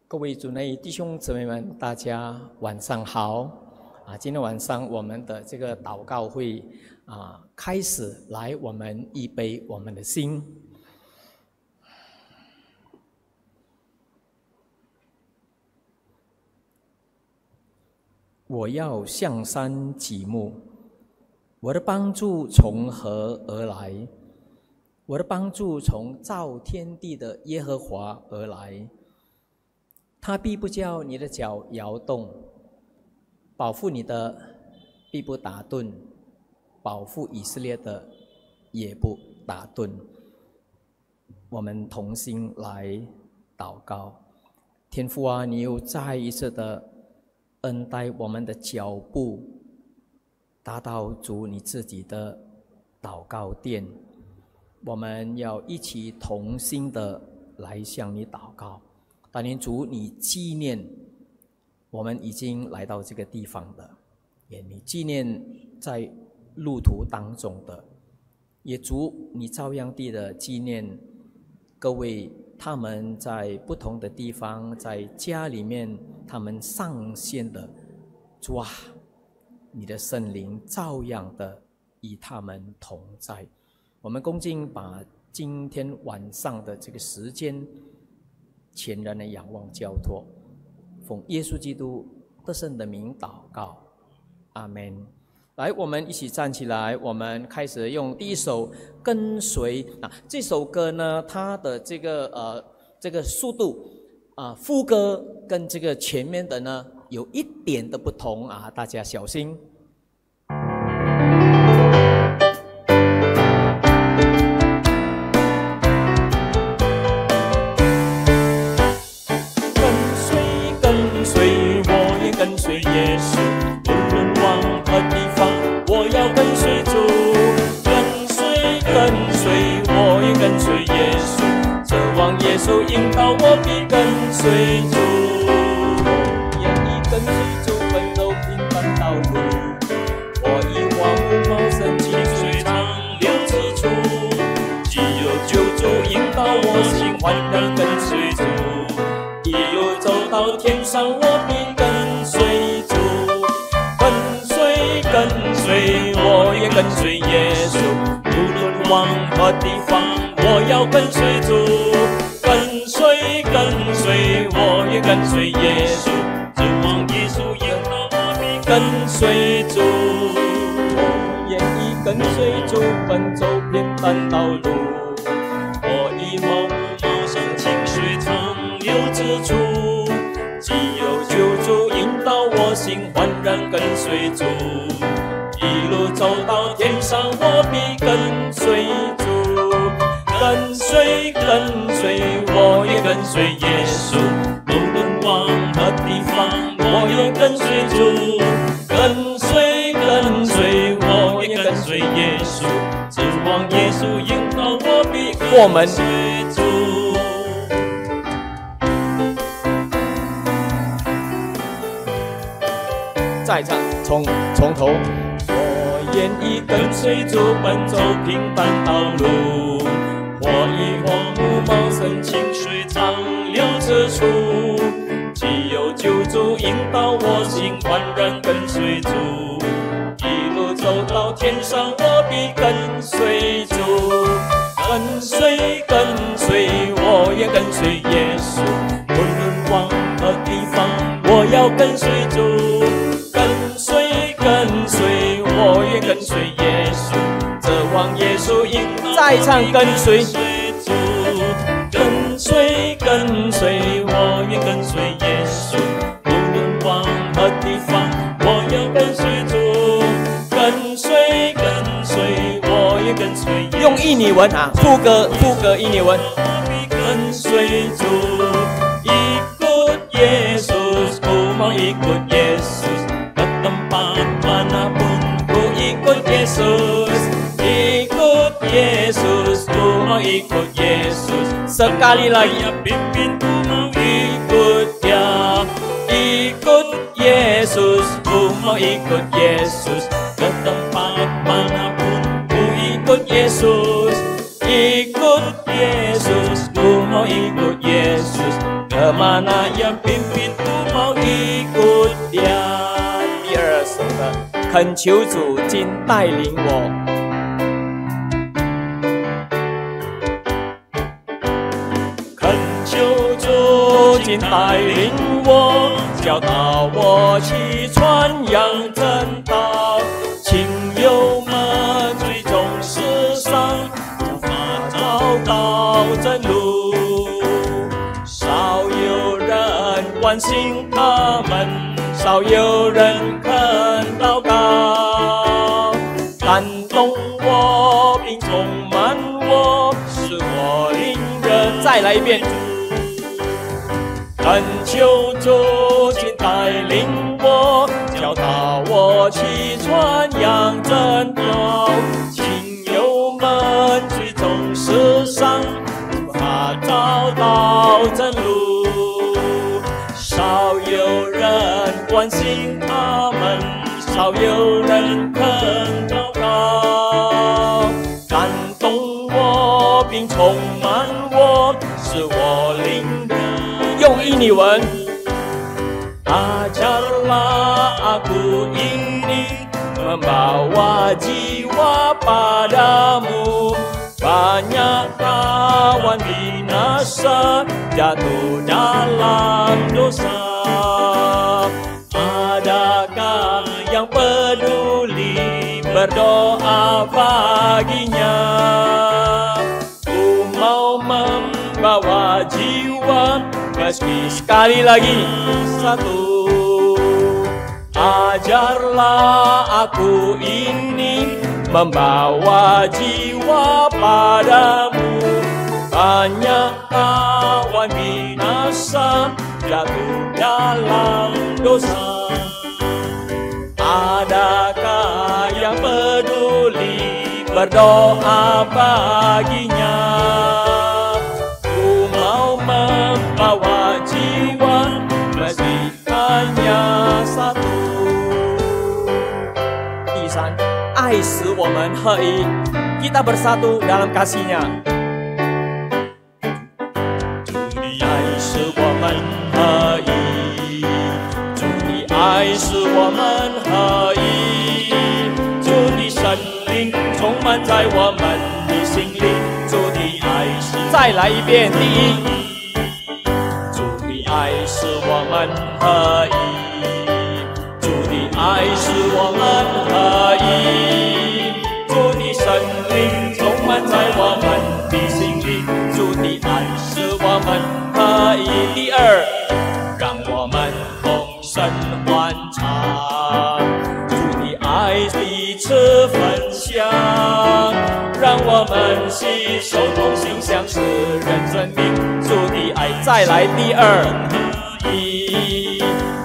各位主内弟兄姊妹们，大家晚上好！今天晚上我们的这个祷告会开始，来我们预备我们的心。我要向山举目，我的帮助从何而来？我的帮助从造天地的耶和华而来。他必不叫你的脚摇动，保护你的必不打盹，保护以色列的也不打盹。我们同心来祷告。天父啊，你又再一次的恩待我们的脚步，达到主你自己的祷告殿。我们要一起同心的来向你祷告。但愿主你纪念我们已经来到这个地方的，也你纪念在路途当中的，也主你照样地的纪念各位他们在不同的地方，在家里面他们上线的。主啊，你的圣灵照样的与他们同在。我们恭敬把今天晚上的这个时间全然的仰望交托，奉耶稣基督得胜的名祷告，阿们。来，我们一起站起来，我们开始用第一首跟随。这首歌呢，它的这个速度副歌跟这个前面的呢有一点的不同大家小心。跟随耶稣，无论往何地方，我要跟随主。跟随，我也跟随耶稣。指望耶稣引导我，必跟随主。愿意跟随主，奔走平凡道路。我以花无茂盛，清水长流之处。既有救主引导我心，欢然跟随主。一路走到天上，我必跟随主，跟随，我也跟随耶稣。无论往何地方，我要跟随主。跟随，我也跟随耶稣。指望耶稣引导我，必跟随主。我愿意跟随主，奔走偏淡道路。我以茂盛清水长流之处。既有救主引导我心，欢然跟随主。一路走到天上，我必跟随主。跟随，我也跟随耶稣。无论往何地方，我也跟随主。跟随，我也跟随耶稣。指望耶稣引导我，必跟随主。再唱，从头。我愿意跟随主，奔走平凡道路。我以荒芜茂盛清水长流之处。既有救主引导我心，欢然跟随主。一路走到天上，我必跟随主。跟随，我也跟随耶稣。无论往何地方，我要跟随主。跟随，我也跟随耶稣。指望耶稣引导我，再唱跟随主。跟随，我也跟随耶稣。无论往何地方，我要跟随主。跟随，我也跟随耶稣。用印尼文副歌印尼文。跟随主，ikut Yesus, ku mau ikut Yesus. Ke tempat manapun ku ikut Yesus. Ikut Yesus, ku mau ikut Yesus. Sekali lagi, Dia pimpin, ku mau ikut Dia. Ikut Yesus, ku mau ikut Yesus. Ke tempat manapun ku ikut Yesus. Ikut Yesus, ku mau ikut Yesus. Ke kemana yang pimpinku mau ikut dia。第二首的，恳求主今带领我。恳求主今带领我，教导我去传扬真道。亲友们最重世上，叫法找到真路。少有人关心他们，少有人肯祷告。感动我并充满我，使我灵人。再来一遍。恳求主今带领我，教导我去传扬真道。亲友们最终世上，无法找到真路。少有人关心他们，少有人肯祷告。感动我并充满我，使我灵人。用印尼文。Ajarlah aku ini membawa jiwa padamu. Banyak kawan binasa jatuh dalam dosa. Adakah yang peduli berdoa baginya? Ku mau membawa jiwa meski sekali lagi satu. Ajarlah aku ini membawa jiwa padamu. Banyak kawan binasa jatuh dalam dosa. Adakah yang peduli berdoa baginya? Ku mau membawa jiwa meski hanya satu。第三，爱使我们合一。Kita bersatu dalam kasih-Nya。主的爱使我们合一，主的爱使我们合一，主的圣灵充满在我们的心里，主的爱使。再来一遍，第一。主的爱使我们合一，主的爱使我们合一，主的圣灵充满在我们的心里，主的爱使我们合一。第二，让我们同声欢唱，主的爱彼此分享，让我们携手同心，向世人证明主的爱。再来第二，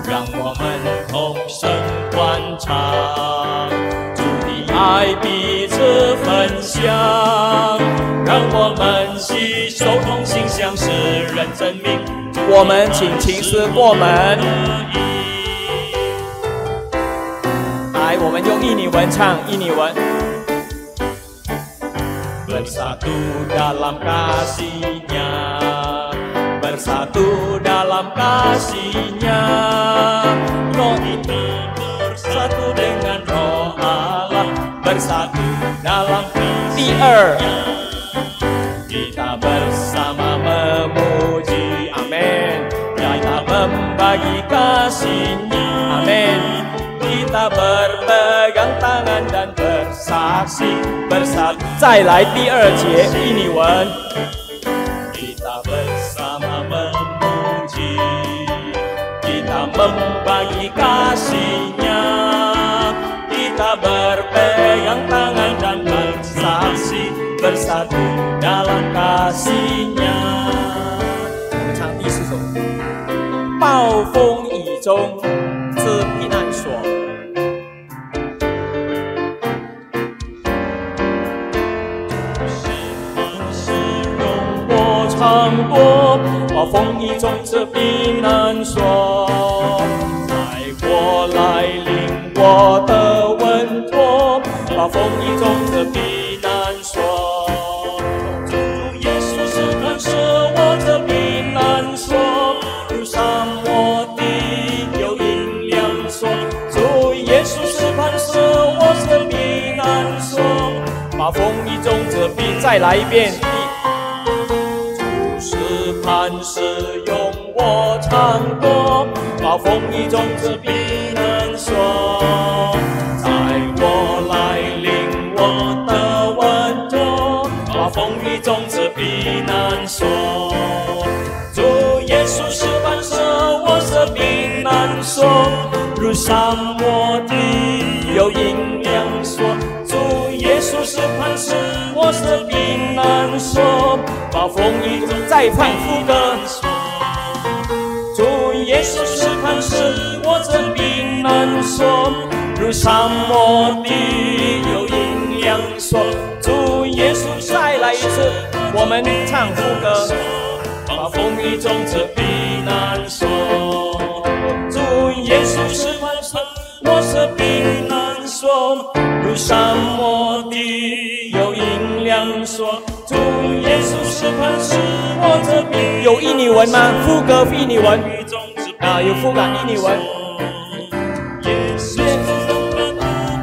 让我们同声欢唱，主的爱彼此分享，让我们携手同心，向世人证明。我们请琴师过门。来，我们用印尼文唱印尼文。Bersatu dalam kasih-Nya, bersatu dalam kasih-Nya, roh itu bersatu dengan roh Allah, bersatu dalam kasih-Nya. 第二， kita bersama memuji, amin. Kita membagi kasih-Nya, amin. Kita berpegang tangan dan bersaksi bersatu. 再来第二节印尼文。 Kita bersama memuji, kita membagi kasih-Nya, kita berpegang tangan dan bersaksi bersatu dalam kasih-Nya。 我们唱第四首，暴风雨中之避难所。唱过暴风雨中之避难所，在我来临我的稳妥，暴风雨中之避难所，主耶稣是看守我的避难所，把丰衣种子必再来一遍。主是磐石，用我常过，把丰衣种子必能说。在我来临我的稳妥，把丰衣种子必能说。主耶稣是磐石，我是必能说。如沙漠地有阴凉说，主耶稣是磐石，我是必能说。把丰衣种再唱副歌。主耶稣是磐石，我是必能说。如沙漠地有阴凉说，主耶稣再来一次，我们唱副歌。把丰衣种子必能说。主耶稣是磐石，我是必能说。如沙漠地有阴凉说，主耶稣是磐石，我是必。有印尼文吗？副歌印尼文啊，有副歌印尼文。耶稣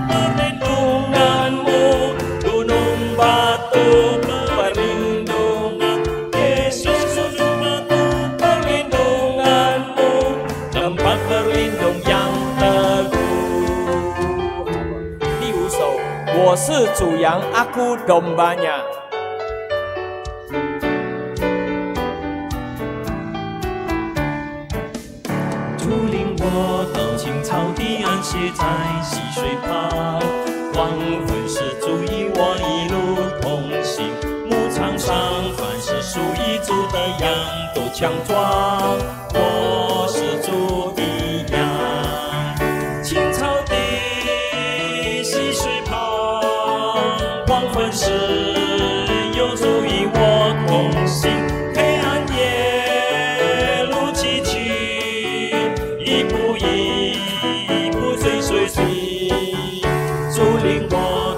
perlindunganmu, gunung batu perlindungan. Yesus batu perlindunganmu, tempat berlindung yang teguh. 第五首，我是主羊，aku dombanya。主领我到青草地，安歇在溪水旁。黄昏时，主与我一路同行。牧场上，凡是属于主的羊都强壮。我是主的羊，青草地，溪水旁。黄昏时，有主与我同行。黑暗夜，路崎岖，一步一步追随主。主领我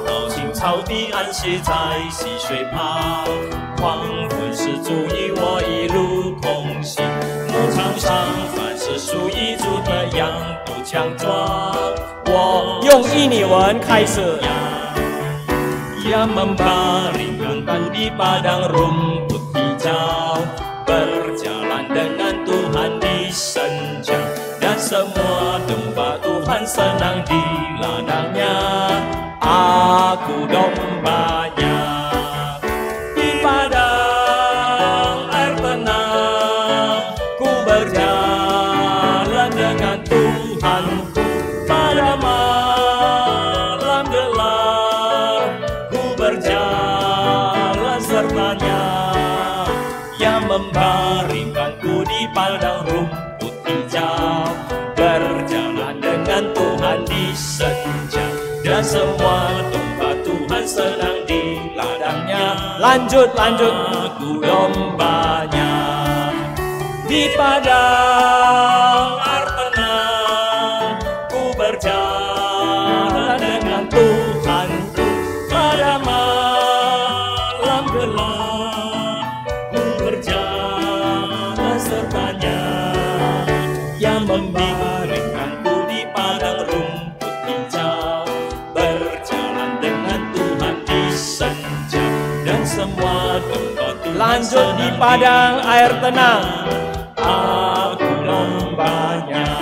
到青草地，安歇在溪水旁。黄昏时，主与我一路同行。牧场上，凡是属于主的羊都强壮。我用印尼文开始。Ia membaringkan ku di padang rumput hijau, berjalan dengan Tuhan di senja, dan semua domba Tuhan senang di ladangnya. Aku dombanya di padang air tenang, ku berjalan dengan Tuhanku pada malam gelap, ku berjalan sertanya, yang membaringkanku di padang rumput hijau, berjalan dengan Tuhan di senja, dan semua domba Tuhan senang di ladangnya. Lanjut. Aku dombanya di padang air tenang, ku berjalan dengan Tuhanku pada malam gelap, ku berjalan sertanya, yang membaringkanku di padang rumput hijau, berjalan dengan Tuhan di senja, dan semua domba Tuhan. Lanjut di padang air tenang. Aku dombanya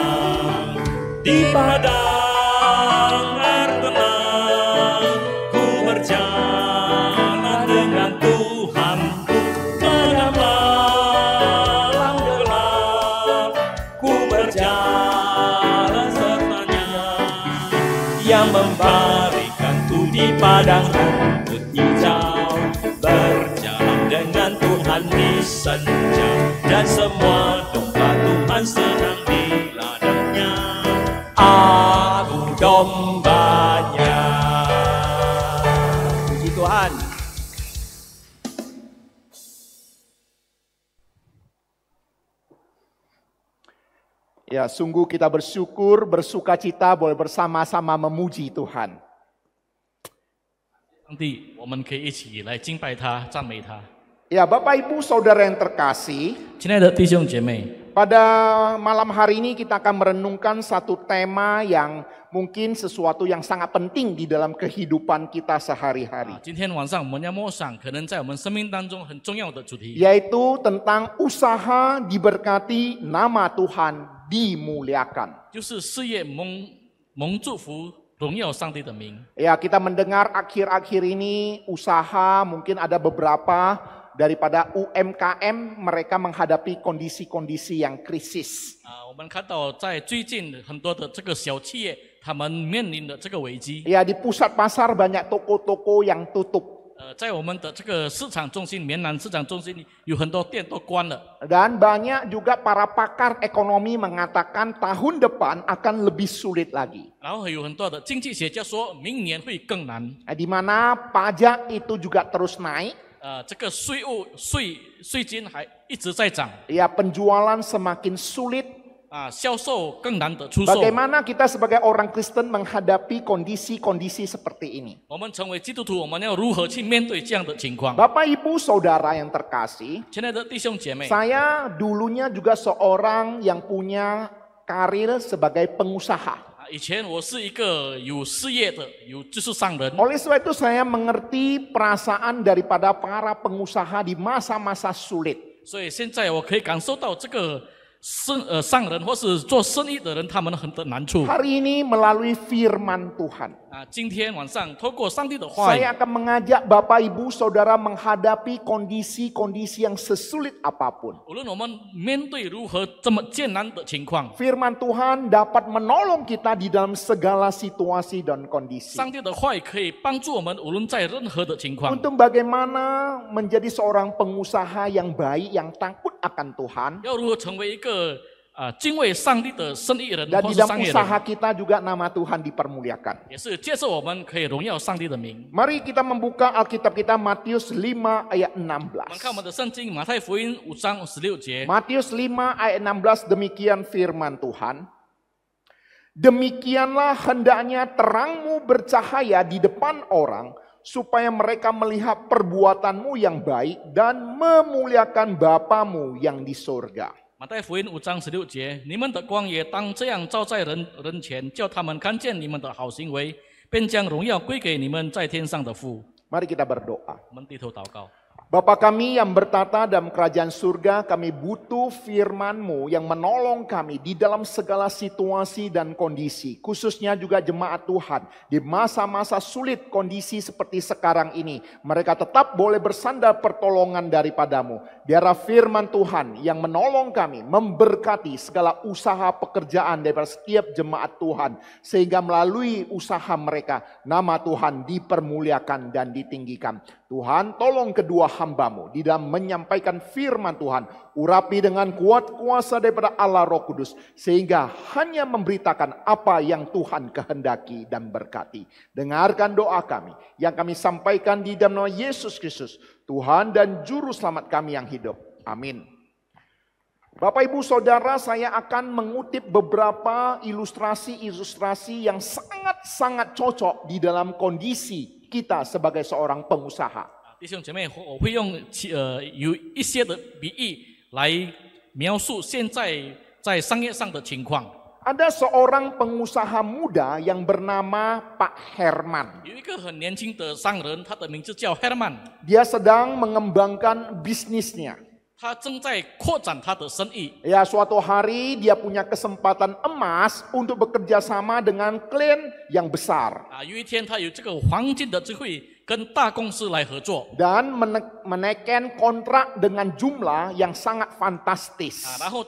di padang air tenang, ku berjalan dengan Tuhanku pada malam gelap, ku berjalan sertanya, yang membaringkanku di padang rumput hijau, berjalan dengan Tuhan di senja, dan semua domba Tuhan senang di ladangnya. Aku dombanya. Puji Tuhan. Ya, sungguh kita bersyukur, bersukacita boleh bersama-sama memuji Tuhan. 上帝，我们可以一起来敬拜他、赞美他。 Ya, Bapak Ibu Saudara yang terkasih, 亲爱的弟兄姐妹， Pada malam hari ini kita akan merenungkan satu tema yang mungkin sesuatu yang sangat penting di dalam kehidupan kita sehari-hari. 今天晚上我们要默想，可能在我们生命当中很重要的主题， Yaitu tentang usaha diberkati, nama Tuhan dimuliakan. 就是事业蒙祝福，荣耀上帝的名。 Ya, kita mendengar akhir-akhir ini usaha mungkin ada beberapa daripada UMKM mereka menghadapi kondisi-kondisi yang krisis. 我们看到在最近很多的这个小企业，他们面临的这个危机。 Ya, di pusat pasar banyak toko-toko yang tutup. 在我们的这个市场中心，棉兰市场中心有很多店都关了。 Dan banyak juga para pakar ekonomi mengatakan tahun depan akan lebih sulit lagi. 然后有很多的经济学家说明年会更难。 Di mana pajak itu juga terus naik. 这个税金还一直在涨。 Ya, penjualan semakin sulit. 销售更难得出售。 Bagaimana kita sebagai orang Kristen menghadapi kondisi-kondisi seperti ini? 我们成为基督徒，我们要如何去面对这样的情况？ Bapak Ibu Saudara yang terkasih, 亲爱的弟兄姐妹， saya dulunya juga seorang yang punya karir sebagai pengusaha. 以前我是一个有事业的，就是商人。 Oleh sebab itu saya mengerti perasaan daripada para pengusaha di masa-masa sulit. 所以现在我可以感受到这个商人或是做生意的人，他们很的难处。 Hari ini melalui firman Tuhan, 今天晚上透过上帝的话语， saya akan mengajak Bapak Ibu Saudara menghadapi kondisi-kondisi yang sesulit apapun. 无论我们面对如何这么艰难的情况， Firman Tuhan dapat menolong kita di dalam segala situasi dan kondisi. 上帝的话语可以帮助我们，无论在任何的情况。 Untuk bagaimana menjadi seorang pengusaha yang baik, yang takut akan Tuhan. 要如何成为一个敬畏上帝的生意人 Dan 或 di 是 dalam 商业 usaha 人， kita juga nama Tuhan dipermuliakan. 也是借着我们可以荣耀上帝的名。 Mari kita membuka Alkitab kita Matius 5 ayat 我们看我们 16. 的圣经马太福音5章16节， Matius 5 ayat 16 demikian firman Tuhan. Demikianlah hendaknya terangmu bercahaya di depan orang, supaya mereka melihat perbuatanmu yang baik dan memuliakan Bapamu yang di surga. 马太福音5章16节，你们的光也当这样照在人前，叫他们看见你们的好行为，便将荣耀归给你们在天上的父。 Mari kita berdoa. 我们低头祷告。 Bapa kami yang bertata dalam kerajaan surga, kami butuh firman-Mu yang menolong kami di dalam segala situasi dan kondisi. Khususnya juga jemaat Tuhan di masa-masa sulit kondisi seperti sekarang ini. Mereka tetap boleh bersandar pertolongan daripada-Mu. Biarlah firman Tuhan yang menolong kami, memberkati segala usaha pekerjaan daripada setiap jemaat Tuhan. Sehingga melalui usaha mereka, nama Tuhan dipermuliakan dan ditinggikan. Tuhan, tolong kedua hamba-Mu di dalam menyampaikan firman Tuhan. Urapi dengan kuat kuasa daripada Allah Roh Kudus. Sehingga hanya memberitakan apa yang Tuhan kehendaki dan berkati. Dengarkan doa kami yang kami sampaikan di dalam nama Yesus Kristus, Tuhan dan Juru Selamat kami yang hidup. Amin. Bapak Ibu Saudara, saya akan mengutip beberapa ilustrasi-ilustrasi yang sangat-sangat cocok di dalam kondisi kita sebagai seorang pengusaha. 弟兄姐妹，我会用有一些的比喻来描述现在在商业上的情况。 Ada seorang pengusaha muda yang bernama Pak Herman. 有一个很年轻的商人，他的名字叫 Herman， Dia sedang mengembangkan bisnisnya. 他正在扩展他的生意。 Ya, suatu hari dia punya kesempatan emas untuk bekerja sama dengan klien yang besar. 有一天他有这个黄金的机会跟大公司来合作。 Dan menaikkan kontrak dengan jumlah yang sangat fantastis. 然后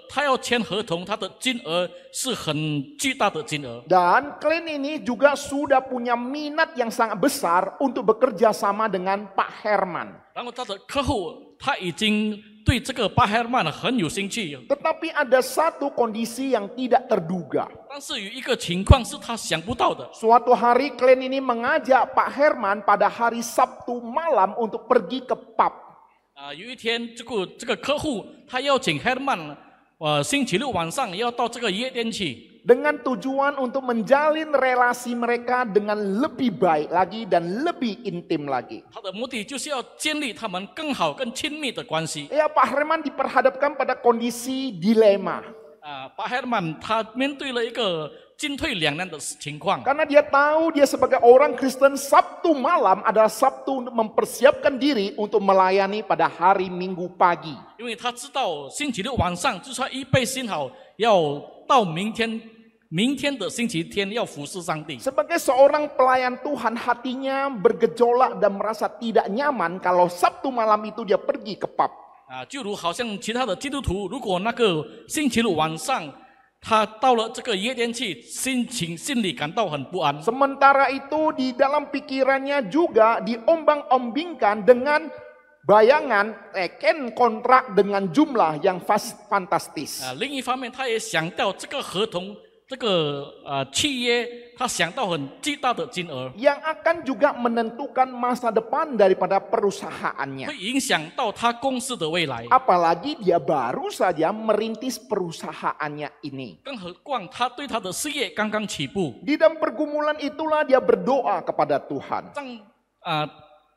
他要签合同，他的金额是很巨大的金额。 Dan klien ini juga sudah punya minat yang sangat besar untuk bekerja sama dengan Pak Herman. 然后他的客户他已经对这个巴赫曼很有兴趣， Tetapi ada satu kondisi yang tidak terduga. 但是有一个情况是他想不到的。 Suatu hari klien ini mengajak Pak Herman pada hari Sabtu malam untuk pergi ke pub. 有一天这个客户他邀请 Herman，星期六晚上要到这个夜店去。dengan tujuan untuk menjalin relasi mereka dengan lebih baik lagi dan lebih intim lagi. 他的目的就是要建立他们更好、更亲密的关系。 Ya, Pak Herman diperhadapkan pada kondisi dilema. Pak Herman 他面对了一个进退两难的情况， Karena dia tahu dia sebagai orang Kristen, Sabtu malam adalah Sabtu untuk mempersiapkan diri untuk melayani pada hari Minggu pagi. 因为他知道星期六晚上就是要预备心好，要到明天的星期天要服侍上帝。 Sebagai seorang pelayan Tuhan, hatinya bergejolak dan merasa tidak nyaman kalau Sabtu malam itu dia pergi ke pub. 就如好像其他的基督徒，如果那个星期六晚上他到了这个夜店去，心里感到很不安。 Sementara itu di dalam pikirannya juga diombang-ombingkan dengan bayangan kontrak dengan jumlah yang fantastis. 另一方面，他也想到这个合同，这个契约，他想到很巨大的金额， Yang akan juga menentukan masa depan daripada perusahaannya. 会影响到他公司的未来。 Apalagi dia baru saja merintis perusahaannya ini. 更何况他对他的事业刚刚起步， Di dalam pergumulan itulah dia berdoa kepada Tuhan.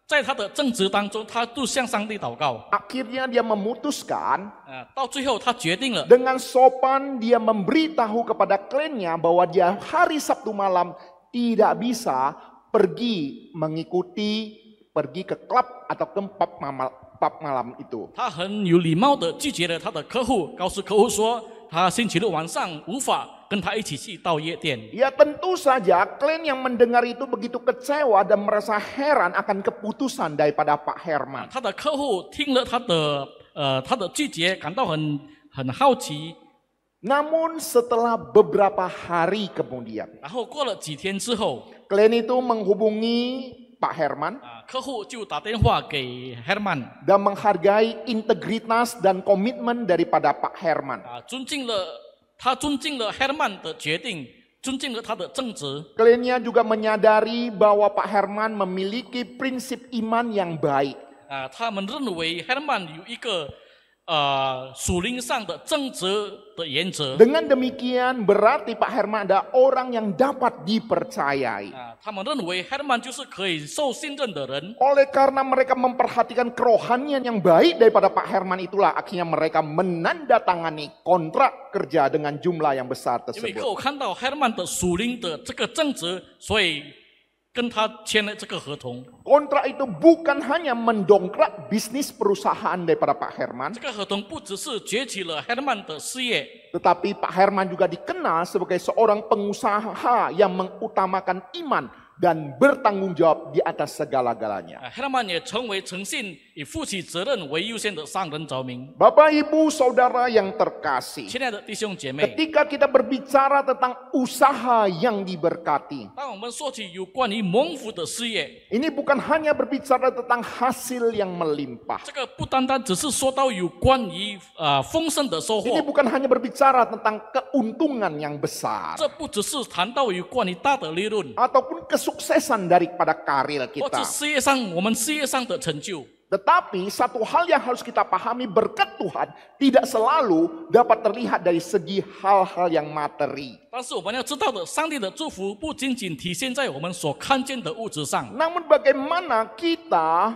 在他的正直当中，他就向上帝祷告。 Akhirnya dia memutuskan 到最后他决定了， dengan sopan dia memberitahu kepada kliennya bahwa dia hari Sabtu malam tidak bisa pergi ke klub atau ke pub malam itu. 他很有礼貌的拒绝了他的客户，告诉客户说他星期六晚上无法跟他一起去到夜店。 Ya tentu saja klien yang mendengar itu begitu kecewa dan merasa heran akan keputusan daripada Pak Herman. 他的客户听了他的拒绝，感到很好奇。 Namun setelah beberapa hari kemudian, 然后过了几天之后， klien itu menghubungi Pak Herman 客户就打电话给 Herman， dan menghargai integritas dan komitmen daripada Pak Herman. 尊敬了 Herman 的决定，尊敬了他的正直。 Kliennya juga menyadari bahwa Pak Herman memiliki prinsip iman yang baik. 他们认为 Herman 有一个属灵上的正直的原则。 Dengan demikian berarti Pak Herman adalah orang yang dapat dipercayai. 他们认为 Herman 就是可以受信任的人。 Oleh karena mereka memperhatikan kerohanian yang baik daripada Pak Herman, itulah akhirnya mereka menandatangani kontrak kerja dengan jumlah yang besar 因为 tersebut. 客户看到 Herman 的属灵的这个正直，所以跟他签了这个合同。 Kontrak itu bukan hanya mendongkrak bisnis perusahaan daripada Pak Herman, 这个合同不只是崛起了 Herman 的事业， tetapi Pak Herman juga dikenal sebagai seorang pengusaha yang mengutamakan iman dan bertanggung jawab di atas segala-galanya. Herman 也成为诚信以负起责任为优先的上人着名。 Bapak Ibu Saudara yang terkasih, 亲爱的弟兄姐妹， ketika kita berbicara tentang usaha yang diberkati, 当我们说起有关于蒙福的事业， ini bukan hanya berbicara tentang hasil yang melimpah. 这个不单单只是说到有关于丰盛的收 Ini 获， bukan hanya berbicara tentang keuntungan yang besar 这不只是谈到有关于大的利润， ataupun kesuksesan daripada karir 或者 kita. 我们事业上的成就。 Tetapi satu hal yang harus kita pahami, berkat Tuhan tidak selalu dapat terlihat dari segi hal-hal yang materi. 但是我们要知道的，上帝的祝福不仅仅体现在我们所看见的物质上， Namun bagaimana kita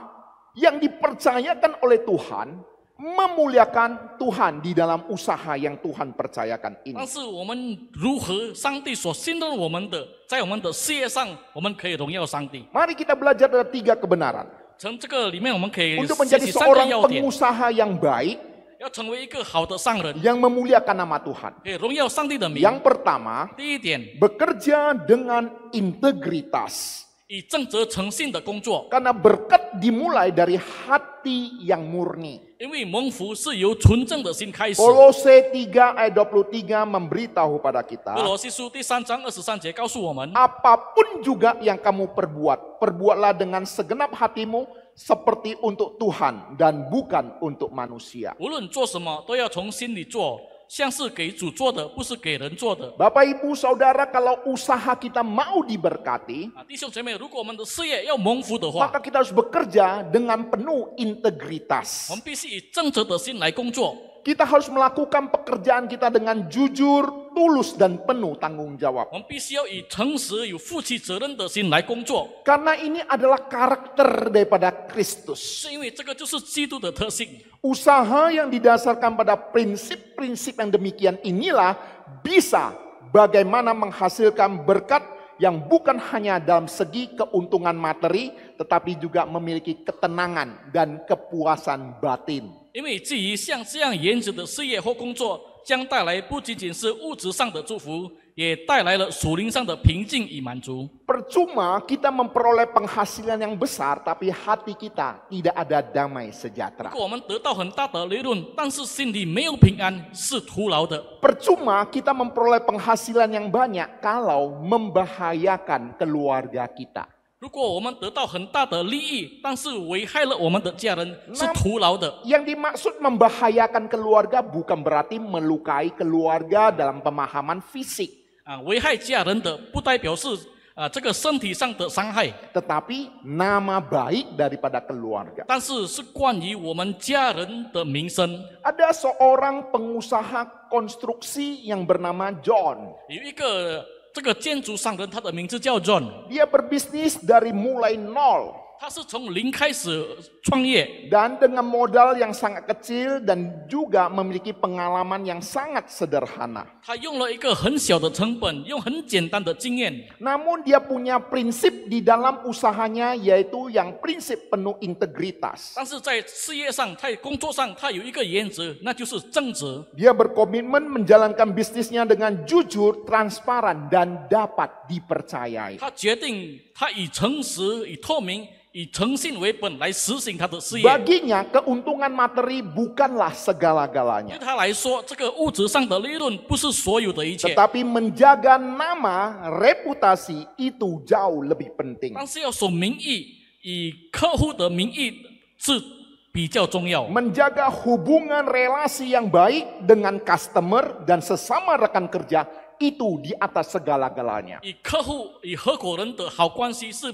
yang dipercayakan oleh Tuhan memuliakan Tuhan di dalam usaha yang Tuhan percayakan ini. 但是我们如何上帝所信任我们的，在我们的事业上，我们可以荣耀上帝。 Mari kita belajar dari 3 kebenaran. 从这个里面，我们可以 Untuk 学 menjadi 习3个 seorang 要点， pengusaha yang baik, 要成为一个好的商人， yang memuliakan nama Tuhan. 可以荣耀上帝的名。 Yang pertama, 第一点， bekerja dengan integritas. 以正直诚信的工作， Karena berkat dimulai dari hati yang murni. 因为蒙福是由纯正的心开始。 Kolose 3 ayat 23 memberitahu pada 哥 kita, 罗西书第3章23节告诉我们， apapun juga yang kamu perbuat, perbuatlah dengan segenap hatimu seperti untuk Tuhan dan bukan untuk manusia. 无论做什么都要从心里做，像是给主做的，不是给人做的。 Bapak Ibu Saudara, kalau usaha kita mau diberkati, 弟兄姐妹，如果我们的事业要蒙福的话， maka kita harus bekerja dengan penuh integritas. 我们必须以正直的心来工作。 Kita harus melakukan pekerjaan kita dengan jujur, tulus dan penuh tanggung jawab. 我们必须要以诚实、有负起责任的心来工作， Karena ini adalah karakter daripada Kristus. 是因为这个就是基督的特性。 Usaha yang didasarkan pada prinsip-prinsip yang demikian inilah bisa bagaimana menghasilkan berkat yang bukan hanya dalam segi keuntungan materi, tetapi juga memiliki ketenangan dan kepuasan batin. 因为基于像这样原则的事业或工作，将带来不仅仅是物质上的祝福，也带来了属灵上的平静与满足。 Percuma kita memperoleh penghasilan yang besar, tapi hati kita tidak ada damai 如 sejahtera. 果我们得到很大的利润，但是心里没有平安，是徒劳的。 Percuma kita memperoleh penghasilan yang banyak kalau membahayakan keluarga kita. 如果我们得到很大的利益，但是危害了我们的家人，是徒劳的。 Yang dimaksud membahayakan keluarga bukan berarti melukai keluarga dalam pemahaman fisik, 危害家人的不代表是这个身体上的伤害， tetapi nama baik daripada keluarga. 但是是关于我们家人的名声。 Ada seorang pengusaha konstruksi yang bernama John. 有一个这个建筑商人，他的名字叫 John， Dia berbisnis dari mulai nol 他是从零开始创业， dan dengan modal yang sangat kecil dan juga memiliki pengalaman yang sangat sederhana. 他用了一个很小的成本，用很简单的经验， Namun dia punya prinsip di dalam usahanya, yaitu yang prinsip penuh integritas. 但是在事业上，在工作上，他有一个原则，那就是正直。 Dia berkomitmen menjalankan bisnisnya dengan jujur, transparan, dan dapat dipercayai. 他决定，他以诚实、以透明、以诚信为本来实行他的事业。 Baginya keuntungan materi bukanlah 对 segala-galanya, 他来说，这个物质上的利润不是所有的一切， tetapi menjaga nama, reputasi itu jauh lebih penting. 但是要守名义，以客户的名义是比较重要。 Menjaga hubungan relasi yang baik dengan customer dan sesama rekan kerja itu di atas segala-galanya. 与客户、与合伙人的好关系是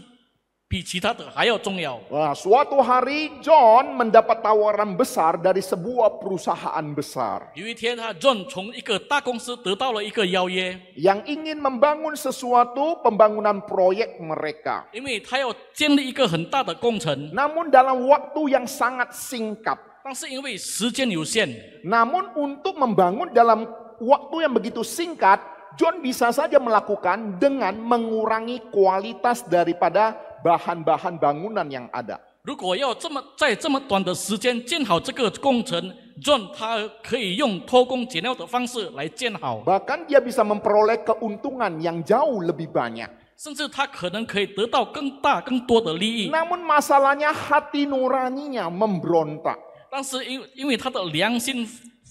比其他的还要重要。 Nah, suatu hari John mendapat tawaran besar dari sebuah perusahaan besar 有一天，他 John 从一个大公司得到了一个邀约， yang ingin membangun sesuatu pembangunan proyek mereka. 因为他要建立一个很大的工程， Namun dalam waktu yang sangat singkat. 但是因为时间有限， Namun untuk membangun dalam waktu yang begitu singkat, John bisa saja melakukan dengan mengurangi kualitas daripada bahan-bahan bangunan yang ada. 如果要在这么短的时间建好这个工程 ，John 他可以用偷工减料的方式来建好， Bahkan dia bisa memperoleh keuntungan yang jauh lebih banyak. 甚至他可能可以得到更大、更多的利益。 Namun masalahnya hati nuraninya memberontak. 但是因为他的良心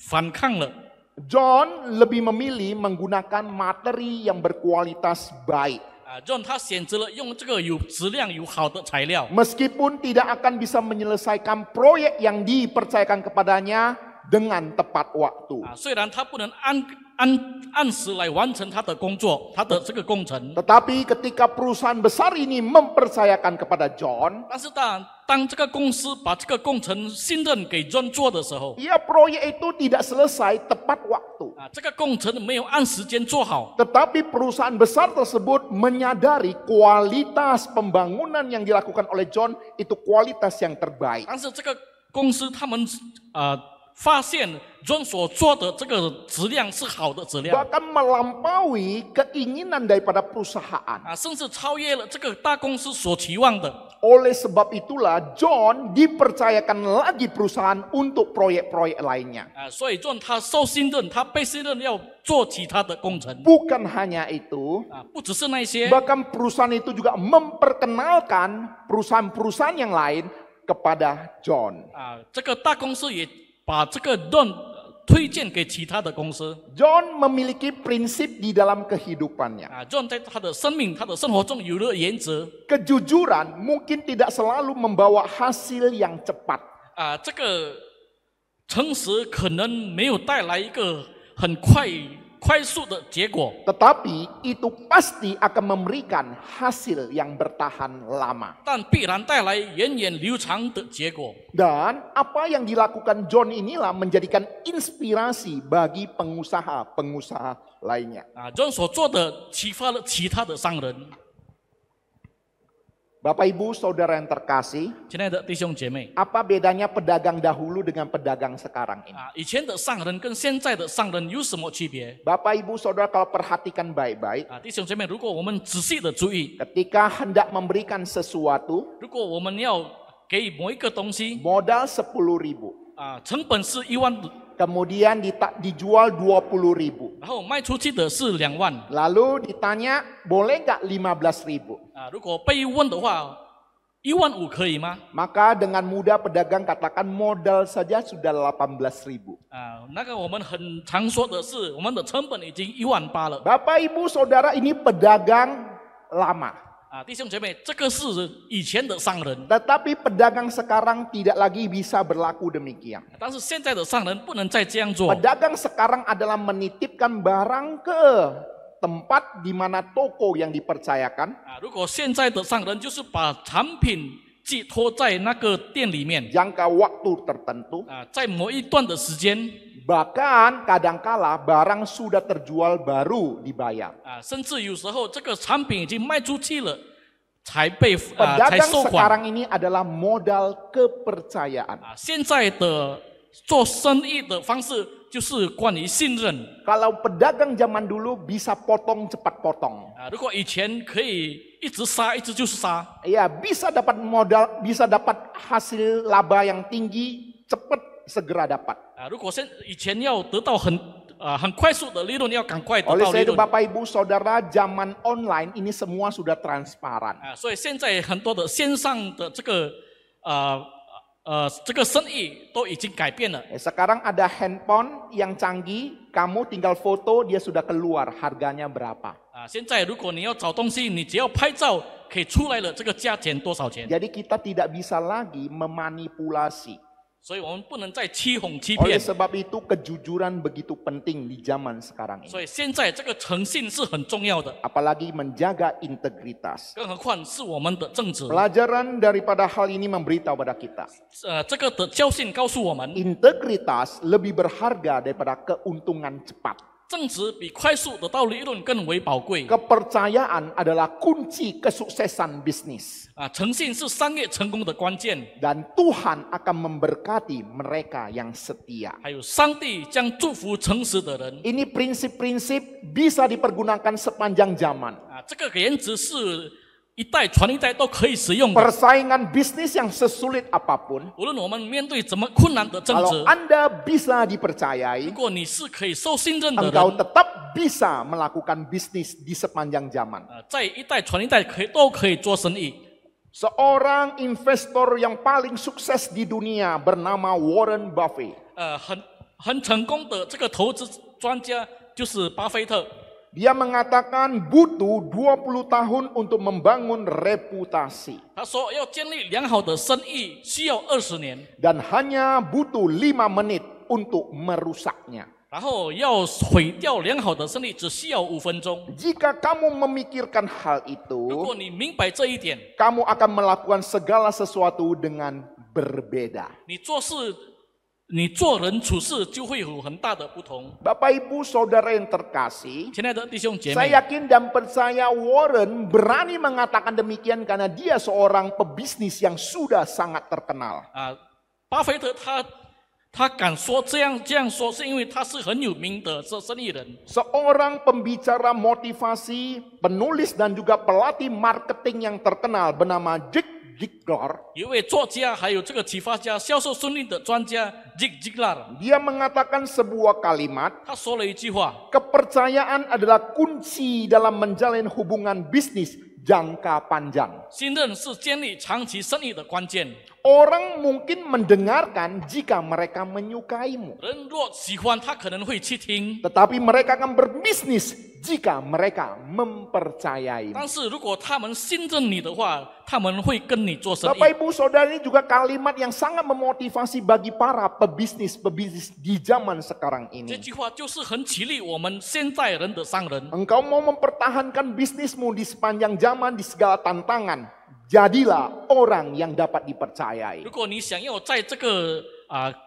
反抗了， John lebih memilih menggunakan materi yang berkualitas baik. John 他选择了用这个有质量、有好的材料， Meskipun tidak akan bisa menyelesaikan proyek yang dipercayakan kepadanya dengan tepat waktu. 虽然他不能按时来完成他的工作，他的这个工程， Tetapi ketika perusahaan besar ini mempercayakan kepada John, 但是当这个公司把这个工程信任给 John 做的时候， ya proyek itu tidak selesai tepat waktu. 这个工程没有按时间做好， Tetapi perusahaan besar tersebut menyadari kualitas pembangunan yang dilakukan oleh John itu kualitas yang terbaik. 但是这个公司他们发现 John 所做的这个质量是好的质量， Bahkan melampaui keinginan daripada perusahaan. 甚至超越了这个大公司所期望的。 Oleh sebab itulah John dipercayakan lagi perusahaan untuk proyek-proyek lainnya. 所以 John 他受信任，他被信任要做其他的工程。 Bukan hanya itu, 不只是那些， bahkan perusahaan itu juga memperkenalkan perusahaan-perusahaan yang lain kepada John. 这个大公司也把这个 John 推荐给其他的公司。 John memiliki prinsip di dalam kehidupannya. John 在他的生命、他的生活中有了原则。 Kejujuran mungkin tidak selalu membawa hasil yang cepat. 这个诚实可能没有带来一个很快快速的结果， Tetapi itu pasti akan memberikan hasil yang bertahan lama. 但必然带来源远流长的结果。 Dan apa yang dilakukan John inilah menjadikan inspirasi bagi pengusaha-pengusaha lainnya. John 所做的启发了其他的商人。 Bapak Ibu Saudara yang terkasih, 亲爱的弟兄姐妹， apa bedanya pedagang dahulu dengan pedagang sekarang ini? 以前的商人跟现在的商人有什么区别？ Bapak Ibu Saudara kalau perhatikan baik-baik, 弟兄姐妹，如果我们仔细的注意， ketika hendak memberikan sesuatu, 如果我们要给某一个东西， modal 10.000, 成本是1万， kemudian dijual 20.000. 然后卖出去的是2万。 Lalu ditanya, boleh nggak 15.000? 如果被问的话，15000可以吗？ Maka dengan mudah pedagang katakan modal saja sudah 18.000. 那个我们很常说的是，我们的成本已经18000了。 Bapak Ibu Saudara ini pedagang lama. 弟兄姐妹，这个是以前的商人， Tetapi pedagang sekarang tidak lagi bisa berlaku demikian. 但是现在的商人不能再这样做。 Pedagang sekarang adalah menitipkan barang ke tempat di mana toko yang dipercayakan. 如果现在的商人就是把产品寄托在那个店里面， Jangka waktu tertentu. 在某一段的时间， Bahkan kadangkala barang sudah terjual baru dibayar. 甚至有时候这个产品已经卖出去了，才被才 Pedagang 收款。 sekarang ini adalah modal kepercayaan. 现在的做生意的方式就是关于信任。 Kalau pedagang zaman dulu bisa potong cepat potong. 如果以前可以一直杀，一直就是杀， Ya, bisa dapat modal, bisa dapat hasil laba yang tinggi, cepat segera dapat. 如果以前要得到很快速的利润，要赶快得 Oleh 到利 sebab itu 润。 Bapak Ibu Saudara, zaman online ini semua sudah transparan. 所以现在很多的线上的这个生意都已经改变了。 Sekarang ada handphone yang canggih, kamu tinggal foto, dia sudah keluar harganya berapa. 现在如果你要找东西，你只要拍照，可以出来了这个价钱多少钱。 Jadi kita tidak bisa lagi memanipulasi. 所以我们不能再欺哄欺 Oleh 骗。 sebab itu kejujuran begitu penting di zaman sekarang ini. 所以现在这个诚信是很重要的， Apalagi menjaga integritas. 更何况是我们的正直。 Pelajaran daripada hal ini memberitahu pada kita. 这个的教训告诉我们， Integritas lebih berharga daripada keuntungan cepat. 正直比快速得到利润更为宝贵。 Kepercayaan adalah kunci kesuksesan bisnis. 诚信是商业成功的关键。 Dan Tuhan akan memberkati mereka yang setia. 还有上帝将祝福诚实的人。 Ini prinsip-prinsip bisa dipergunakan sepanjang zaman. 这个原则是一代传一代都可以使用的。 Persaingan bisnis yang sesulit apapun, 无论我们面对怎么困难的争 kalau 执， Anda bisa dipercayai, 如果你是可以受信任的 engkau 人， tetap bisa melakukan bisnis di sepanjang zaman. 在一代传一代都可以做生意。 Seorang investor yang paling sukses di dunia bernama Warren Buffett. 很成功的这个投资专家就是巴菲特。 Dia mengatakan butuh 20 tahun untuk membangun reputasi. 他说要建立良好的生意需要20年， Dan hanya butuh 5 menit untuk merusaknya. 然后要毁掉良好的生意只需要5分钟。 Jika kamu memikirkan hal 如 itu, 果你明白这一点， kamu akan melakukan segala sesuatu dengan berbeda. 你做人处事就会有很大的不同。 Bapak Ibu Saudara yang terkasih, 亲爱的弟兄姐妹， saya yakin dan percaya Warren berani mengatakan demikian karena dia seorang pebisnis yang sudah sangat terkenal. 巴菲特他敢说这样说，是因为他是很有名的生意人。 Seorang pembicara motivasi, penulis dan juga pelatih marketing yang terkenal bernama Zig Ziglar. 一位作家，还有这个启发家、销售顺利的专家 Zig Ziglar， Dia mengatakan sebuah kalimat, 他说了一句话： kepercayaan adalah kunci dalam menjalin hubungan bisnis jangka panjang. 信任是建立长期生意的关键。 Orang mungkin mendengarkan jika mereka menyukaimu. 人若喜欢，他可能会去听； Tetapi mereka akan berbisnis jika mereka mempercayai. 但是如果他们信任你的话，他们会跟你做生 Bapak 意。 Ibu Saudara, ini juga kalimat yang sangat memotivasi bagi para pebisnis di zaman sekarang 这 ini. 句话就是很激励我们现在人的商人。 Engkau mau mempertahankan bisnismu di sepanjang zaman, di segala tantangan. Jadilah orang yang dapat dipercayai. 如果你想要在这个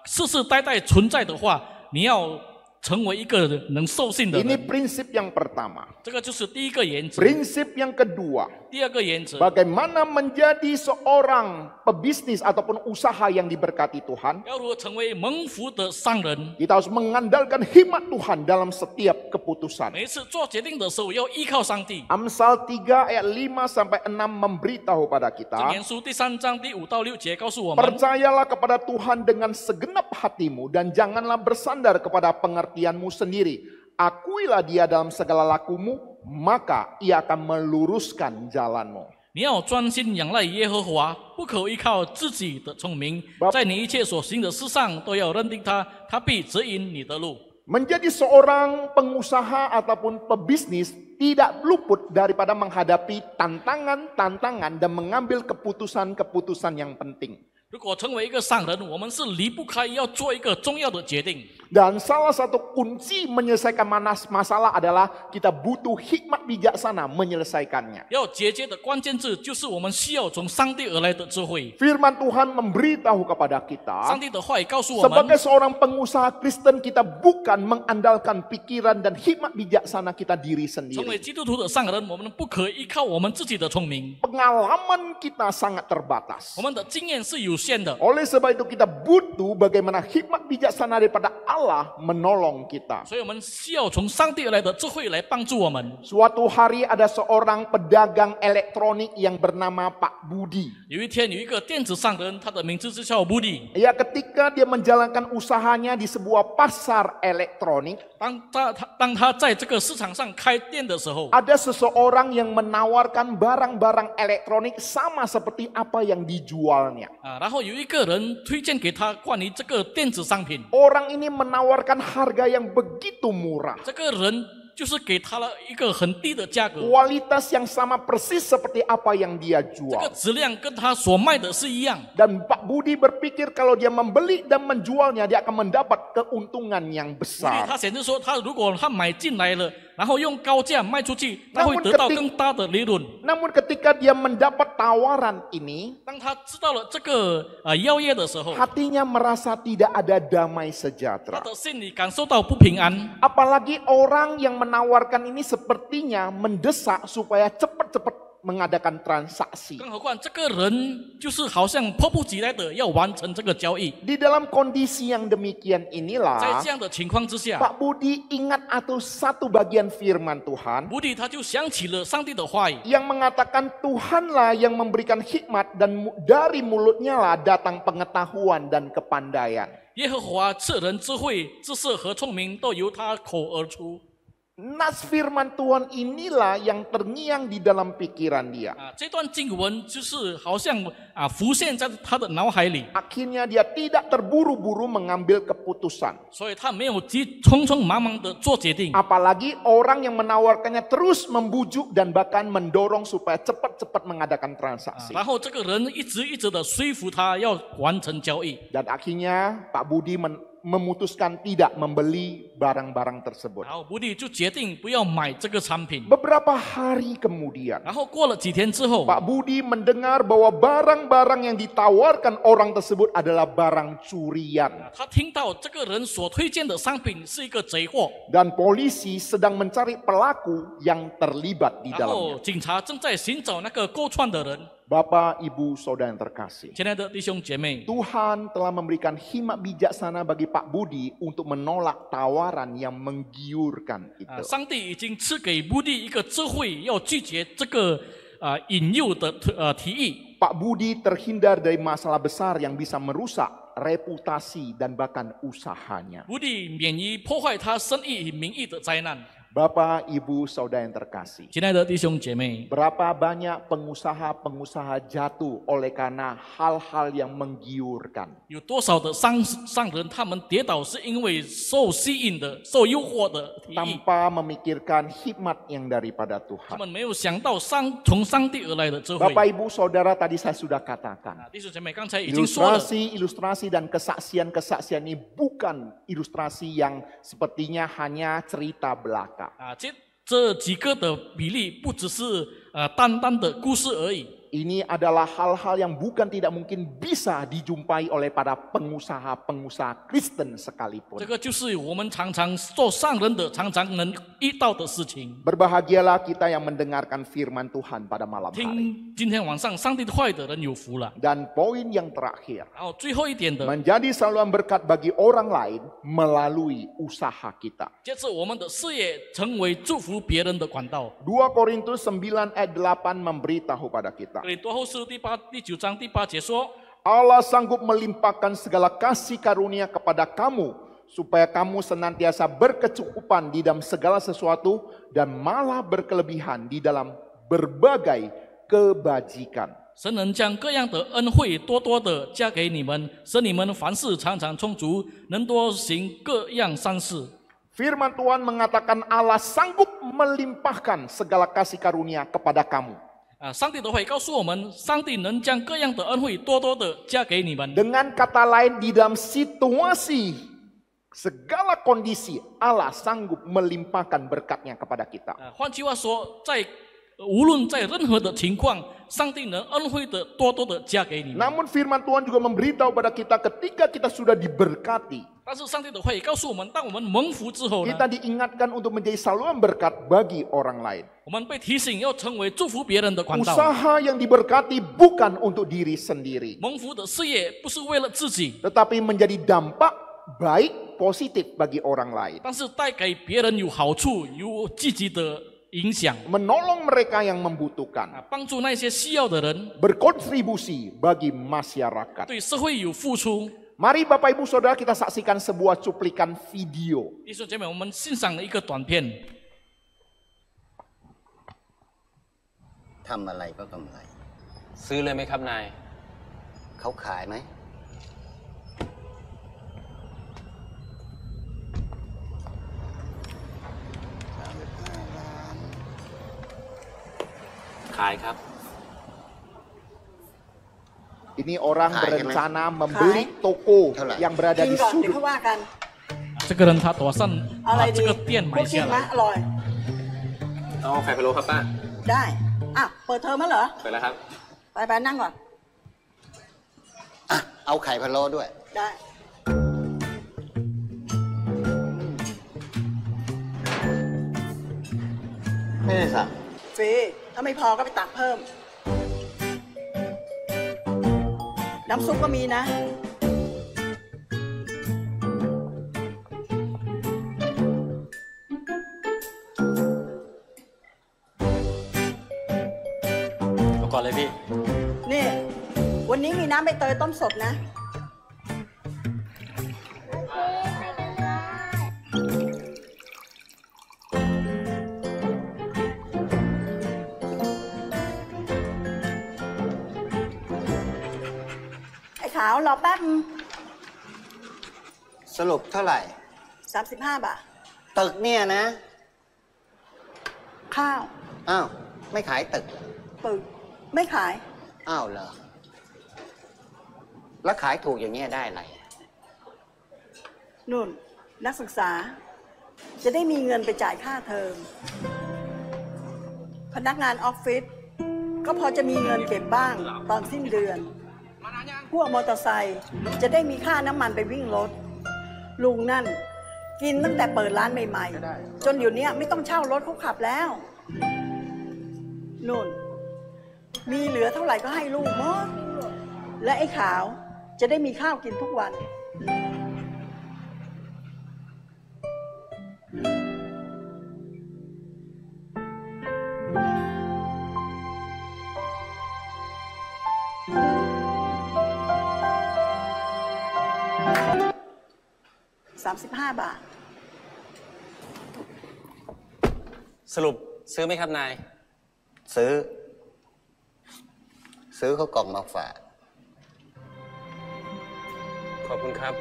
世世代代存在的话，你要成为一个能受信的 Ini 人。 prinsip yang pertama. 这个就是第一个原则。 Prinsip yang kedua, 第二个原则， bagaimana menjadi seorang pebisnis ataupun usaha yang diberkati Tuhan. 要如何成为蒙福的商人？ Kita harus mengandalkan hikmat Tuhan dalam setiap keputusan. 每一次做决定的时候，要依靠上帝。 Amsal 3 ayat 5 sampai 6 memberitahu pada 箴 kita, 言书第3章第5到6节告诉我们： percayalah kepada Tuhan dengan segenap hatimu dan janganlah bersandar kepada pengertianmu sendiri. Akuilah dia dalam segala lakumu, maka ia akan meluruskan jalanmu. 你要专心仰赖耶和华，不可依靠自己的聪明，在你一切所行的事上都要认定他，他必指引你的路。 Menjadi seorang pengusaha ataupun pebisnis tidak luput daripada menghadapi tantangan-tantangan dan mengambil keputusan-keputusan yang penting. 如果成为一个商人，我们是离不开要做一个重要的决定。 Dan salah satu kunci menyelesaikan masalah adalah kita butuh hikmat bijaksana menyelesaikannya. 要解决的关键字就是我们需要从上帝而来的智慧。 Firman Tuhan memberitahu kepada 上 kita, 帝的话语告诉我们， sebagai seorang pengusaha Kristen kita bukan mengandalkan pikiran dan hikmat bijaksana kita diri 成为 sendiri. 基督徒的商人，我们不可依靠我们自己的聪明， Pengalaman kita sangat terbatas. 我们的经验是有限的。 Oleh sebab itu kita butuh bagaimana hikmat bijaksana daripada Allah menolong kita. 所以我们需要从上帝而来的智慧来帮助我们。 Suatu hari ada seorang pedagang elektronik yang bernama Pak Budi. 有一天，有一个电子商人，他的名字就叫布迪。 Ya, ketika dia menjalankan usahanya di sebuah pasar elektronik, 当他在这个市场上开店的时候， ada seseorang yang menawarkan barang-barang elektronik sama seperti apa yang dijualnya. 然后有一个人推荐给他关于这个电子商品， Orang ini menawarkan harga yang begitu murah. 这个人就是给他了一个很低的价格， Kualitas yang sama persis seperti apa yang dia 这个 jual. 质量跟他所卖的是一样。 Dan Pak Budi berpikir kalau dia membeli dan menjualnya, dia akan mendapat keuntungan yang 所以 besar. 他显示说，如果他买进来了，然后用高价卖出去，他会得到更大的利润。 Namun ketika dia mendapat tawaran ini, 当他知道了这个邀约的时候， hatinya merasa tidak ada damai 他 sejahtera. 的心里感受到不平安。 Apalagi orang yang menawarkan ini sepertinya mendesak supaya cepat-cepat mengadakan transaksi. 更何况这个人就是好像迫不及待的要完成这个交易。 Di dalam kondisi yang demikian 在 inilah 这样的情况之下， Pak Budi ingat atau satu bagian firman Tuhan 布迪他就想起了上帝的话语， yang mengatakan Tuhanlah yang memberikan hikmat dan dari mulutnya lah datang pengetahuan dan kepandaian. 耶和华赐人智慧、知识和聪明，都由他口而出。 Nas firman Tuhan inilah yang terngiang di dalam pikiran dia. 这段经文就是好像浮现在他的脑海里， Akhirnya dia tidak terburu-buru mengambil keputusan. 所以他没有匆匆忙忙的做决定。 Apalagi orang yang menawarkannya terus membujuk dan bahkan mendorong supaya cepat-cepat mengadakan transaksi. 然后这个人一直的说服他要完成交易， Dan akhirnya Pak Budi memutuskan tidak membeli barang-barang tersebut. 然后布迪就决定不要买这个产品。 Beberapa hari kemudian, 然后过了几天之后， Pak Budi mendengar bahwa barang-barang yang ditawarkan orang tersebut adalah barang curian. 他听到这个人所推荐的商品是一个贼货， Dan polisi sedang mencari pelaku yang terlibat di 然后 dalamnya. 警察正在寻找那个勾串的人。 Bapak, Ibu, Saudara yang terkasih. 亲爱的弟兄姐妹， Tuhan telah memberikan hikmat bijaksana bagi Pak Budi untuk menolak tawaran yang menggiurkan itu. 上帝已经赐给布迪一个智慧，要拒绝这个引诱的提议。 Pak Budi terhindar dari masalah besar yang bisa merusak reputasi dan bahkan usahanya. 布迪免于破坏他生意与名誉的灾难。Bapak, Ibu, Saudara yang terkasih. 亲爱的弟兄姐妹， Berapa banyak pengusaha-pengusaha jatuh oleh karena hal-hal yang menggiurkan. 有多少的商人他们跌倒是因为受吸引的、受诱惑的提议， Tanpa memikirkan hikmat yang daripada 他 Tuhan. 们没有想到从上帝而来的智慧。 Bapak, Ibu, Saudara, tadi saya sudah katakan. 弟兄姐妹，刚才已经说了， Ilustrasi dan kesaksian-kesaksian ini bukan ilustrasi yang sepertinya hanya cerita belaka. 这几个的比例不只是单单的故事而已。 Ini adalah hal-hal yang bukan tidak mungkin bisa dijumpai oleh para pengusaha-pengusaha Kristen sekalipun. 这个就是我们常常做上人的，常常能遇到的事情。 Berbahagialah kita yang mendengarkan firman Tuhan pada malam hari. 听今天晚上上帝的话语的人有福了。 Dan poin yang terakhir, 然后最后一点的， menjadi saluran berkat bagi orang lain melalui usaha kita. 接着我们的事业成为祝福别人的管道。 2 Korintus 9 ayat 8 memberitahu pada kita. 格林多后书第9章第8节说， Allah sanggup melimpahkan segala kasih karunia kepada kamu, supaya kamu senantiasa berkecukupan di dalam segala sesuatu dan malah berkelebihan di dalam berbagai kebajikan. 神能将各样的恩惠多多的加给你们，使你们凡事常常充足，能多行各样善事。 Firman Tuhan mengatakan Allah sanggup melimpahkan segala kasih karunia kepada kamu. 上帝的话告诉我们，上帝能将各样的恩惠多多的加给你们。 Dengan kata lain, di dalam situasi segala kondisi Allah sanggup melimpahkan berkatnya kepada kita. 换句话说，无论在任何的情况，上帝能恩惠的多多的加给你们。 Namun firman Tuhan juga memberitahu pada kita ketika kita sudah diberkati, 但是上帝的话也告诉我们，当我们蒙福之后呢， kita diingatkan untuk menjadi saluran berkat bagi orang lain. 我们被提醒要成为祝福别人的管道。 Usaha yang diberkati bukan untuk diri sendiri, 蒙福的事业不是为了自己， tetapi menjadi dampak baik positif bagi orang lain. 但是带给别人有好处、有积极的影响， Menolong mereka yang membutuhkan, 帮助那些需要的人， berkontribusi bagi masyarakat. 对社会有付出。 Mari Bapak Ibu Saudara kita saksikan sebuah cuplikan video. 弟兄姐妹，我们欣赏了一个短片。 ทำอะไรก็กำไร ซื้อเลยไหมครับนาย เขาขายไหม ขายครับ Ini orang Kaya, berencana membeli toko Itulah. yang berada กิน di ก่อนเดี๋ยว sudut. ค่อยว่ากัน 这个人他打算 เอาอะไร 把这 ดี 个店 พว 买 กกิน 下 ไหม 来。 อร่อย เอาไข่พะโล้ครับป้า ได้อ่ะเปิดเทอมมั้ยเหรอ เปิดแล้วครับ ไปนั่งก่อน อ่ะ เอาไข่พะโล้ด้วย ได้ ไม่ได้สั่ง ฟรีถ้าไม่พอก็ไปตักเพิ่ม น้ำซุปก็มีนะ เอาก่อนเลยพี่ นี่ วันนี้มีน้ำใบเตยต้มสดนะ ไอ้ขาวรอแป๊บ สรุปเท่าไหร่ 35 บาท ตึกเนี่ยนะ ข้าว อ้าว ไม่ขายตึก ปึกไม่ขาย อ้าวเหรอ แล้วขายถูกอย่างเงี้ยได้อะไร นุ่น นักศึกษา จะได้มีเงินไปจ่ายค่าเทอม พนักงานออฟฟิศก็พอจะมีเงินเก็บบ้างตอนสิ้นเดือน พวกมอเตอร์ไซค์จะได้มีค่าน้ำมันไปวิ่งรถ ลุงนั่น กินตั้งแต่เปิดร้านใหม่ๆ จนอยู่เนี้ยไม่ต้องเช่ารถเขาขับแล้ว นุ่น มีเหลือเท่าไหร่ก็ให้ลูกหมดและไอ้ขาวจะได้มีข้าวกินทุกวัน 35 บาท สรุปซื้อไหมครับนายซื้อเขากล่องมาฝากขอบคุณครับ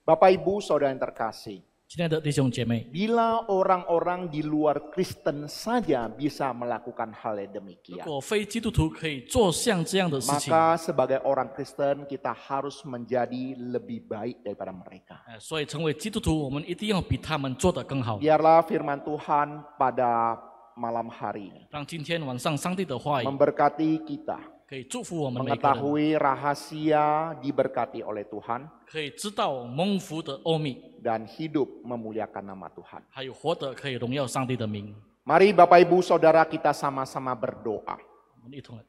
Bapak Ibu Saudara yang terkasih, 亲爱的弟兄姐妹， bila orang-orang di luar Kristen saja bisa melakukan hal yang 如 demikian, 果非基督徒可以做像这样的事情， maka sebagai orang Kristen kita harus menjadi lebih baik daripada mereka. 所以成为基督徒，我们一定要比他们做得更好。 Biarlah firman Tuhan pada malam hari ini 让今天晚上上帝的话语 memberkati kita, 可以祝福我们每个人， mengetahui rahasia diberkati oleh Tuhan, 可以知道蒙福的奥秘， dan hidup memuliakan nama Tuhan. 还有活得可以荣耀上帝的名。 Mari Bapak Ibu Saudara kita sama-sama berdoa. 我们一同来。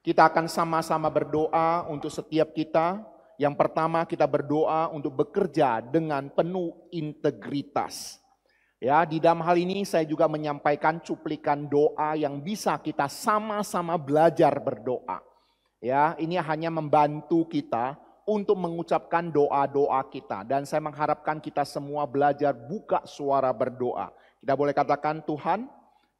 Kita akan sama-sama berdoa untuk setiap kita. Yang pertama kita berdoa untuk bekerja dengan penuh integritas. Ya, di dalam hal ini saya juga menyampaikan cuplikan doa yang bisa kita sama-sama belajar berdoa. Ya, ini hanya membantu kita untuk mengucapkan doa-doa kita. Dan saya mengharapkan kita semua belajar buka suara berdoa. Kita boleh katakan, Tuhan,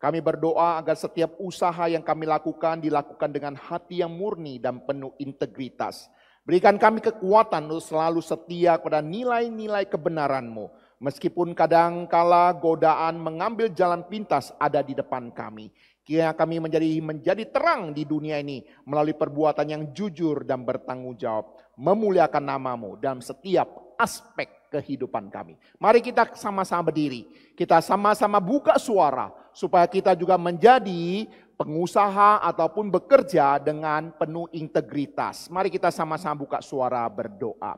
kami berdoa agar setiap usaha yang kami lakukan dilakukan dengan hati yang murni dan penuh integritas. Berikan kami kekuatan untuk selalu setia kepada nilai-nilai kebenaran-Mu. Meskipun kadang-kala godaan mengambil jalan pintas ada di depan kami. Kiranya kami menjadi terang di dunia ini melalui perbuatan yang jujur dan bertanggung jawab. Memuliakan nama-Mu dalam setiap aspek kehidupan kami. Mari kita sama-sama berdiri. Kita sama-sama buka suara supaya kita juga menjadi pengusaha ataupun bekerja dengan penuh integritas. Mari kita sama-sama buka suara berdoa.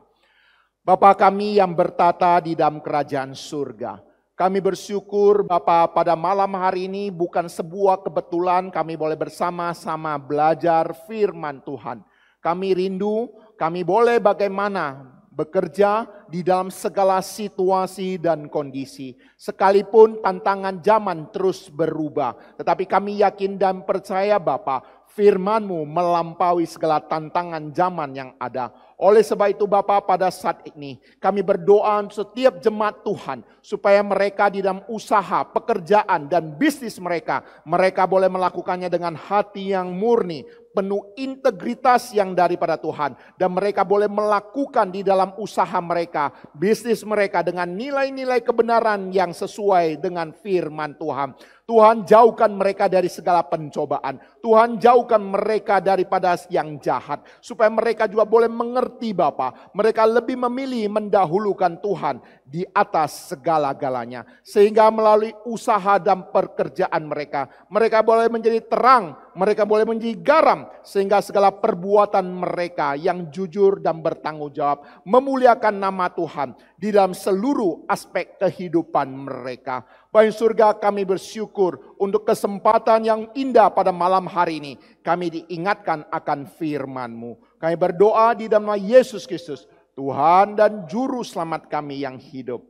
Bapa kami yang bertata di dalam kerajaan surga, kami bersyukur Bapa pada malam hari ini bukan sebuah kebetulan kami boleh bersama-sama belajar firman Tuhan. Kami rindu, kami boleh bagaimana bekerja di dalam segala situasi dan kondisi. Sekalipun tantangan zaman terus berubah, tetapi kami yakin dan percaya Bapa, firman-Mu melampaui segala tantangan zaman yang ada. Oleh sebab itu Bapa, pada saat ini kami berdoa setiap jemaat Tuhan supaya mereka di dalam usaha, pekerjaan dan bisnis mereka boleh melakukannya dengan hati yang murni, penuh integritas yang daripada Tuhan, dan mereka boleh melakukan di dalam usaha mereka, bisnis mereka dengan nilai-nilai kebenaran yang sesuai dengan firman Tuhan. Tuhan, jauhkan mereka dari segala pencobaan. Tuhan, jauhkan mereka daripada yang jahat. Supaya mereka juga boleh mengerti Bapa. Mereka lebih memilih mendahulukan Tuhan di atas segala-galanya. Sehingga melalui usaha dan pekerjaan mereka, mereka boleh menjadi terang. Mereka boleh menjadi garam. Sehingga segala perbuatan mereka yang jujur dan bertanggung jawab memuliakan nama Tuhan di dalam seluruh aspek kehidupan mereka. Bapak surga, kami bersyukur untuk kesempatan yang indah pada malam hari ini. Kami diingatkan akan firman-Mu. Kami berdoa di dalam nama Yesus Kristus, Tuhan dan Juru Selamat kami yang hidup.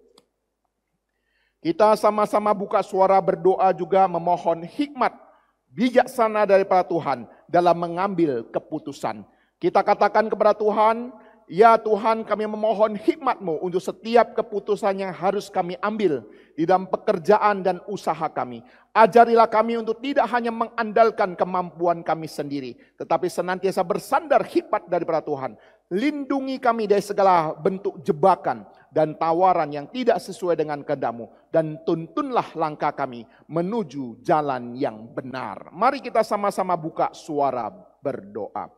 Kita sama-sama buka suara berdoa juga memohon hikmat bijaksana daripada Tuhan dalam mengambil keputusan. Kita katakan kepada Tuhan, ya Tuhan, kami memohon hikmat-Mu untuk setiap keputusan yang harus kami ambil di dalam pekerjaan dan usaha kami. Ajarilah kami untuk tidak hanya mengandalkan kemampuan kami sendiri, tetapi senantiasa bersandar hikmat daripada Tuhan. Lindungi kami dari segala bentuk jebakan dan tawaran yang tidak sesuai dengan kehendak-Mu, dan tuntunlah langkah kami menuju jalan yang benar. Mari kita sama-sama buka suara berdoa.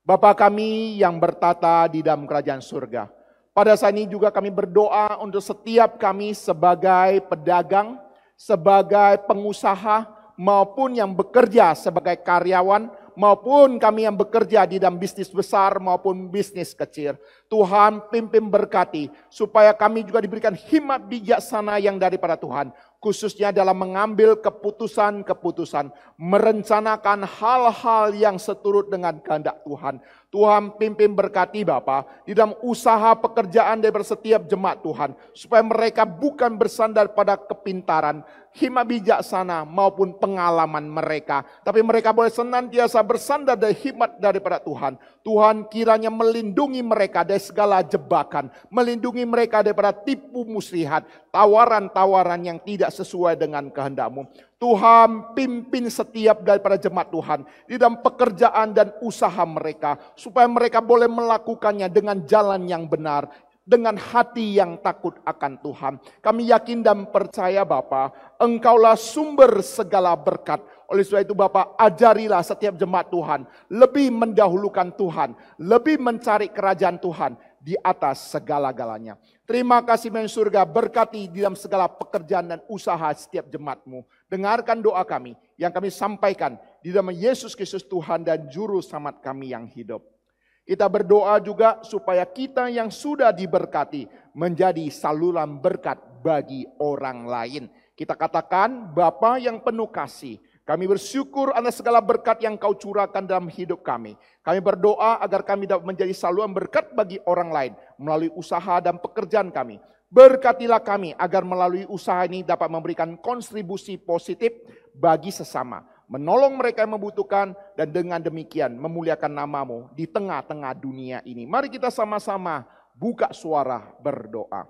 Bapa kami yang bertata di dalam kerajaan surga, pada saat ini juga kami berdoa untuk setiap kami sebagai pedagang, sebagai pengusaha, maupun yang bekerja sebagai karyawan, maupun kami yang bekerja di dalam bisnis besar maupun bisnis kecil. Tuhan pimpin berkati, supaya kami juga diberikan hikmat bijaksana yang daripada Tuhan, khususnya dalam mengambil keputusan-keputusan, merencanakan hal-hal yang seturut dengan kehendak Tuhan. Tuhan pimpin berkati Bapa di dalam usaha pekerjaan daripada setiap jemaat Tuhan, supaya mereka bukan bersandar pada kepintaran, hikmat bijaksana maupun pengalaman mereka, tapi mereka boleh senantiasa bersandar dari hikmat daripada Tuhan. Tuhan kiranya melindungi mereka dari segala jebakan, melindungi mereka daripada tipu muslihat, tawaran-tawaran yang tidak sesuai dengan kehendak-Mu. Tuhan pimpin setiap daripada jemaat Tuhan di dalam pekerjaan dan usaha mereka, supaya mereka boleh melakukannya dengan jalan yang benar, dengan hati yang takut akan Tuhan. Kami yakin dan percaya Bapa, Engkaulah sumber segala berkat. Oleh sebab itu Bapa, ajarilah setiap jemaat Tuhan lebih mendahulukan Tuhan, lebih mencari kerajaan Tuhan di atas segala-galanya. Terima kasih Tuhan surga, berkati di dalam segala pekerjaan dan usaha setiap jemaat-Mu. Dengarkan doa kami yang kami sampaikan di dalam Yesus Kristus Tuhan dan Juru Selamat kami yang hidup. Kita berdoa juga supaya kita yang sudah diberkati menjadi saluran berkat bagi orang lain. Kita katakan, Bapa yang penuh kasih, kami bersyukur atas segala berkat yang Kau curahkan dalam hidup kami. Kami berdoa agar kami dapat menjadi saluran berkat bagi orang lain melalui usaha dan pekerjaan kami. Berkatilah kami agar melalui usaha ini dapat memberikan kontribusi positif bagi sesama, menolong mereka yang membutuhkan, dan dengan demikian memuliakan nama-Mu di tengah-tengah dunia ini. Mari kita sama-sama buka suara berdoa.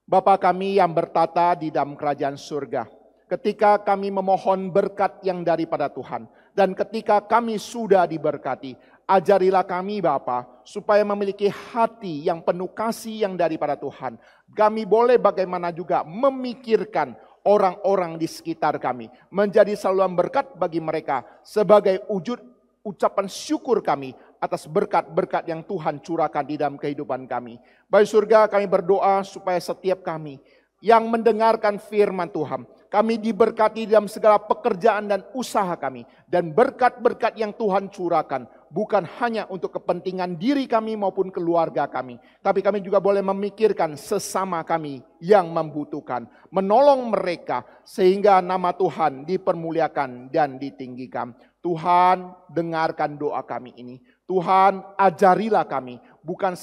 Bapa kami yang bertata di dalam kerajaan surga, ketika kami memohon berkat yang daripada Tuhan, dan ketika kami sudah diberkati, ajarilah kami Bapa, supaya memiliki hati yang penuh kasih yang daripada Tuhan. Kami boleh bagaimana juga memikirkan orang-orang di sekitar kami, menjadi saluran berkat bagi mereka, sebagai wujud ucapan syukur kami atas berkat-berkat yang Tuhan curahkan di dalam kehidupan kami. Bapak surga, kami berdoa supaya setiap kami yang mendengarkan firman Tuhan, kami diberkati dalam segala pekerjaan dan usaha kami, dan berkat-berkat yang Tuhan curahkan bukan hanya untuk kepentingan diri kami maupun keluarga kami, tapi kami juga boleh memikirkan sesama kami yang membutuhkan, menolong mereka sehingga nama Tuhan dipermuliakan dan ditinggikan. Tuhan, dengarkan doa kami ini. Tuhan, ajarilah kami bukan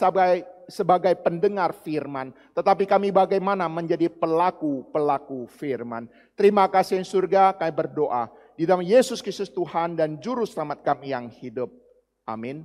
sebagai pendengar firman, tetapi kami bagaimana menjadi pelaku-pelaku firman. Terima kasih surga, kami berdoa di dalam Yesus Kristus Tuhan dan Juru Selamat kami yang hidup. Amin.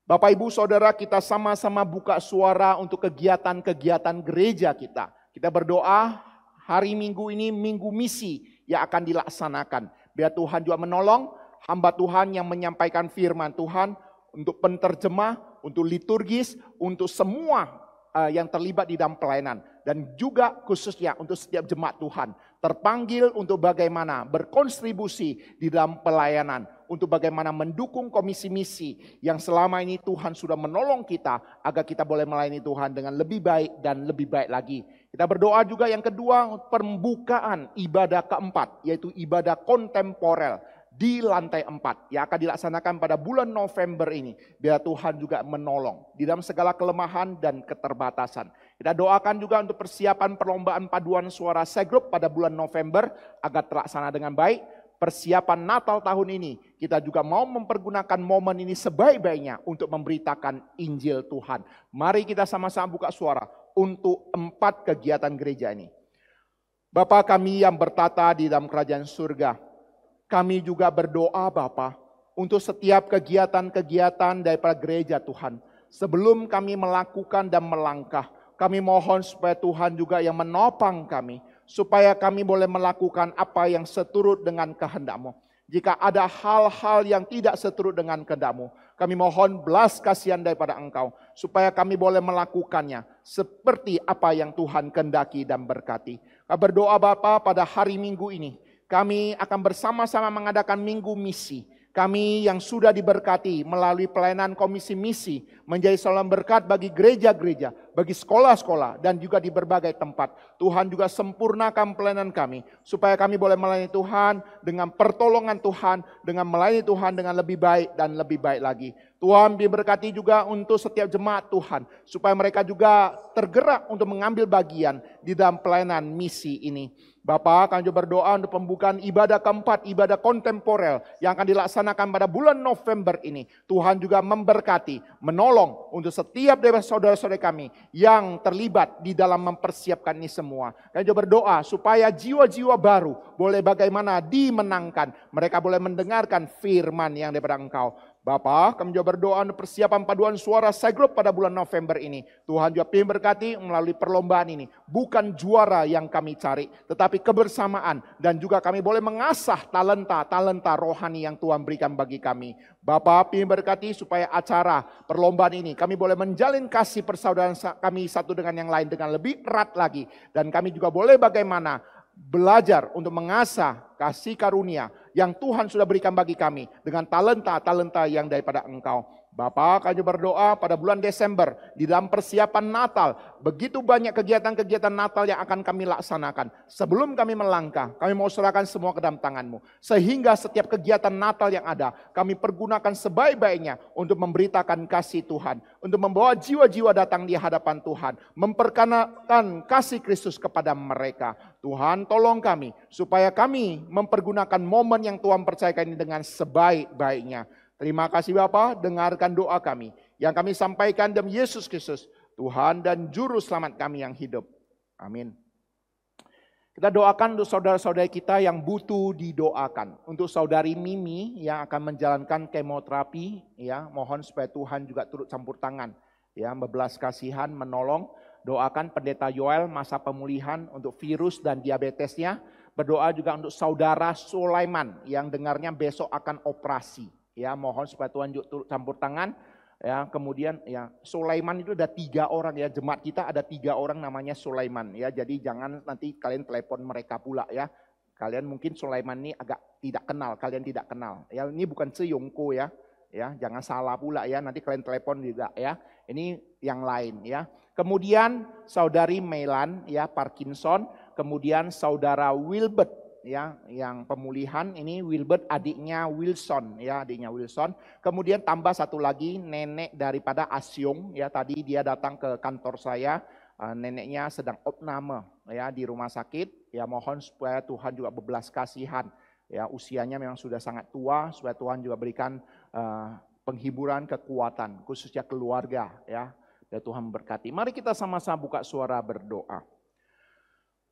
Bapak Ibu Saudara, kita sama-sama buka suara untuk kegiatan-kegiatan gereja kita. Kita berdoa hari Minggu ini Minggu Misi yang akan dilaksanakan. Biar Tuhan juga menolong hamba Tuhan yang menyampaikan firman Tuhan, untuk penterjemah, untuk liturgis, untuk semua yang terlibat di dalam pelayanan. Dan juga khususnya untuk setiap jemaat Tuhan terpanggil untuk bagaimana berkontribusi di dalam pelayanan, untuk bagaimana mendukung komisi misi yang selama ini Tuhan sudah menolong kita agar kita boleh melayani Tuhan dengan lebih baik dan lebih baik lagi. Kita berdoa juga yang kedua, pembukaan ibadah keempat, yaitu ibadah kontemporer di lantai 4 yang akan dilaksanakan pada bulan November ini. Biar Tuhan juga menolong di dalam segala kelemahan dan keterbatasan. Kita doakan juga untuk persiapan perlombaan paduan suara segrup pada bulan November agar terlaksana dengan baik. Persiapan Natal tahun ini, kita juga mau mempergunakan momen ini sebaik-baiknya untuk memberitakan Injil Tuhan. Mari kita sama-sama buka suara untuk 4 kegiatan gereja ini. Bapa kami yang bertata di dalam kerajaan surga, kami juga berdoa Bapa untuk setiap kegiatan-kegiatan daripada gereja Tuhan. Sebelum kami melakukan dan melangkah, kami mohon supaya Tuhan juga yang menopang kami, supaya kami boleh melakukan apa yang seturut dengan kehendak-Mu. Jika ada hal-hal yang tidak seturut dengan kehendak-Mu, kami mohon belas kasihan daripada Engkau, supaya kami boleh melakukannya seperti apa yang Tuhan kehendaki dan berkati. Kami berdoa Bapa pada hari Minggu ini, kami akan bersama-sama mengadakan Minggu Misi. Kami yang sudah diberkati melalui pelayanan komisi misi menjadi saluran berkat bagi gereja-gereja, bagi sekolah-sekolah, dan juga di berbagai tempat. Tuhan juga sempurnakan pelayanan kami, supaya kami boleh melayani Tuhan dengan pertolongan Tuhan, dengan melayani Tuhan dengan lebih baik dan lebih baik lagi. Tuhan diberkati juga untuk setiap jemaat Tuhan, supaya mereka juga tergerak untuk mengambil bagian di dalam pelayanan misi ini. Bapa, kami juga berdoa untuk pembukaan ibadah keempat, ibadah kontemporer yang akan dilaksanakan pada bulan November ini. Tuhan juga memberkati, menolong untuk setiap dari saudara-saudara kami yang terlibat di dalam mempersiapkan ini semua. Kami juga berdoa supaya jiwa-jiwa baru boleh bagaimana dimenangkan. Mereka boleh mendengarkan firman yang daripada Engkau. Bapa, kami juga berdoa untuk persiapan paduan suara Cygroup pada bulan November ini. Tuhan juga berkati melalui perlombaan ini. Bukan juara yang kami cari, tetapi kebersamaan. Dan juga kami boleh mengasah talenta rohani yang Tuhan berikan bagi kami. Bapa, berkati supaya acara perlombaan ini kami boleh menjalin kasih persaudaraan kami satu dengan yang lain dengan lebih erat lagi. Dan kami juga boleh bagaimana belajar untuk mengasah kasih karunia yang Tuhan sudah berikan bagi kami dengan talenta-talenta yang daripada Engkau. Bapa, kami berdoa pada bulan Desember di dalam persiapan Natal. Begitu banyak kegiatan-kegiatan Natal yang akan kami laksanakan. Sebelum kami melangkah, kami mau serahkan semua ke dalam tangan-Mu. Sehingga setiap kegiatan Natal yang ada, kami pergunakan sebaik-baiknya untuk memberitakan kasih Tuhan. Untuk membawa jiwa-jiwa datang di hadapan Tuhan. Memperkenalkan kasih Kristus kepada mereka. Tuhan, tolong kami supaya kami mempergunakan momen yang Tuhan percayakan ini dengan sebaik-baiknya. Terima kasih Bapa, dengarkan doa kami yang kami sampaikan dalam Yesus Kristus, Tuhan dan Juru Selamat kami yang hidup. Amin. Kita doakan untuk saudara-saudara kita yang butuh didoakan. Untuk saudari Mimi yang akan menjalankan kemoterapi, ya, mohon supaya Tuhan juga turut campur tangan, ya, bebelas kasihan, menolong. Doakan Pendeta Yoel masa pemulihan untuk virus dan diabetesnya. Berdoa juga untuk saudara Sulaiman yang dengarnya besok akan operasi. Ya, mohon supaya Tuhan juga turut campur tangan. Ya, kemudian ya Sulaiman itu ada 3 orang ya, jemaat kita ada 3 orang namanya Sulaiman ya. Jadi jangan nanti kalian telepon mereka pula ya. Kalian mungkin Sulaiman ini agak tidak kenal, kalian tidak kenal. Ya, ini bukan Seyongko ya. Ya, jangan salah pula ya, nanti kalian telepon juga ya. Ini yang lain ya. Kemudian saudari Melan ya Parkinson, kemudian saudara Wilbert ya, yang pemulihan ini Wilbert adiknya Wilson ya, adiknya Wilson. Kemudian tambah satu lagi nenek daripada Asyong ya, tadi dia datang ke kantor saya, neneknya sedang opname ya di rumah sakit. Ya, mohon supaya Tuhan juga bebelas kasihan ya, usianya memang sudah sangat tua, supaya Tuhan juga berikan penghiburan, kekuatan khususnya keluarga ya. Dan Tuhan memberkati. Mari kita sama-sama buka suara berdoa.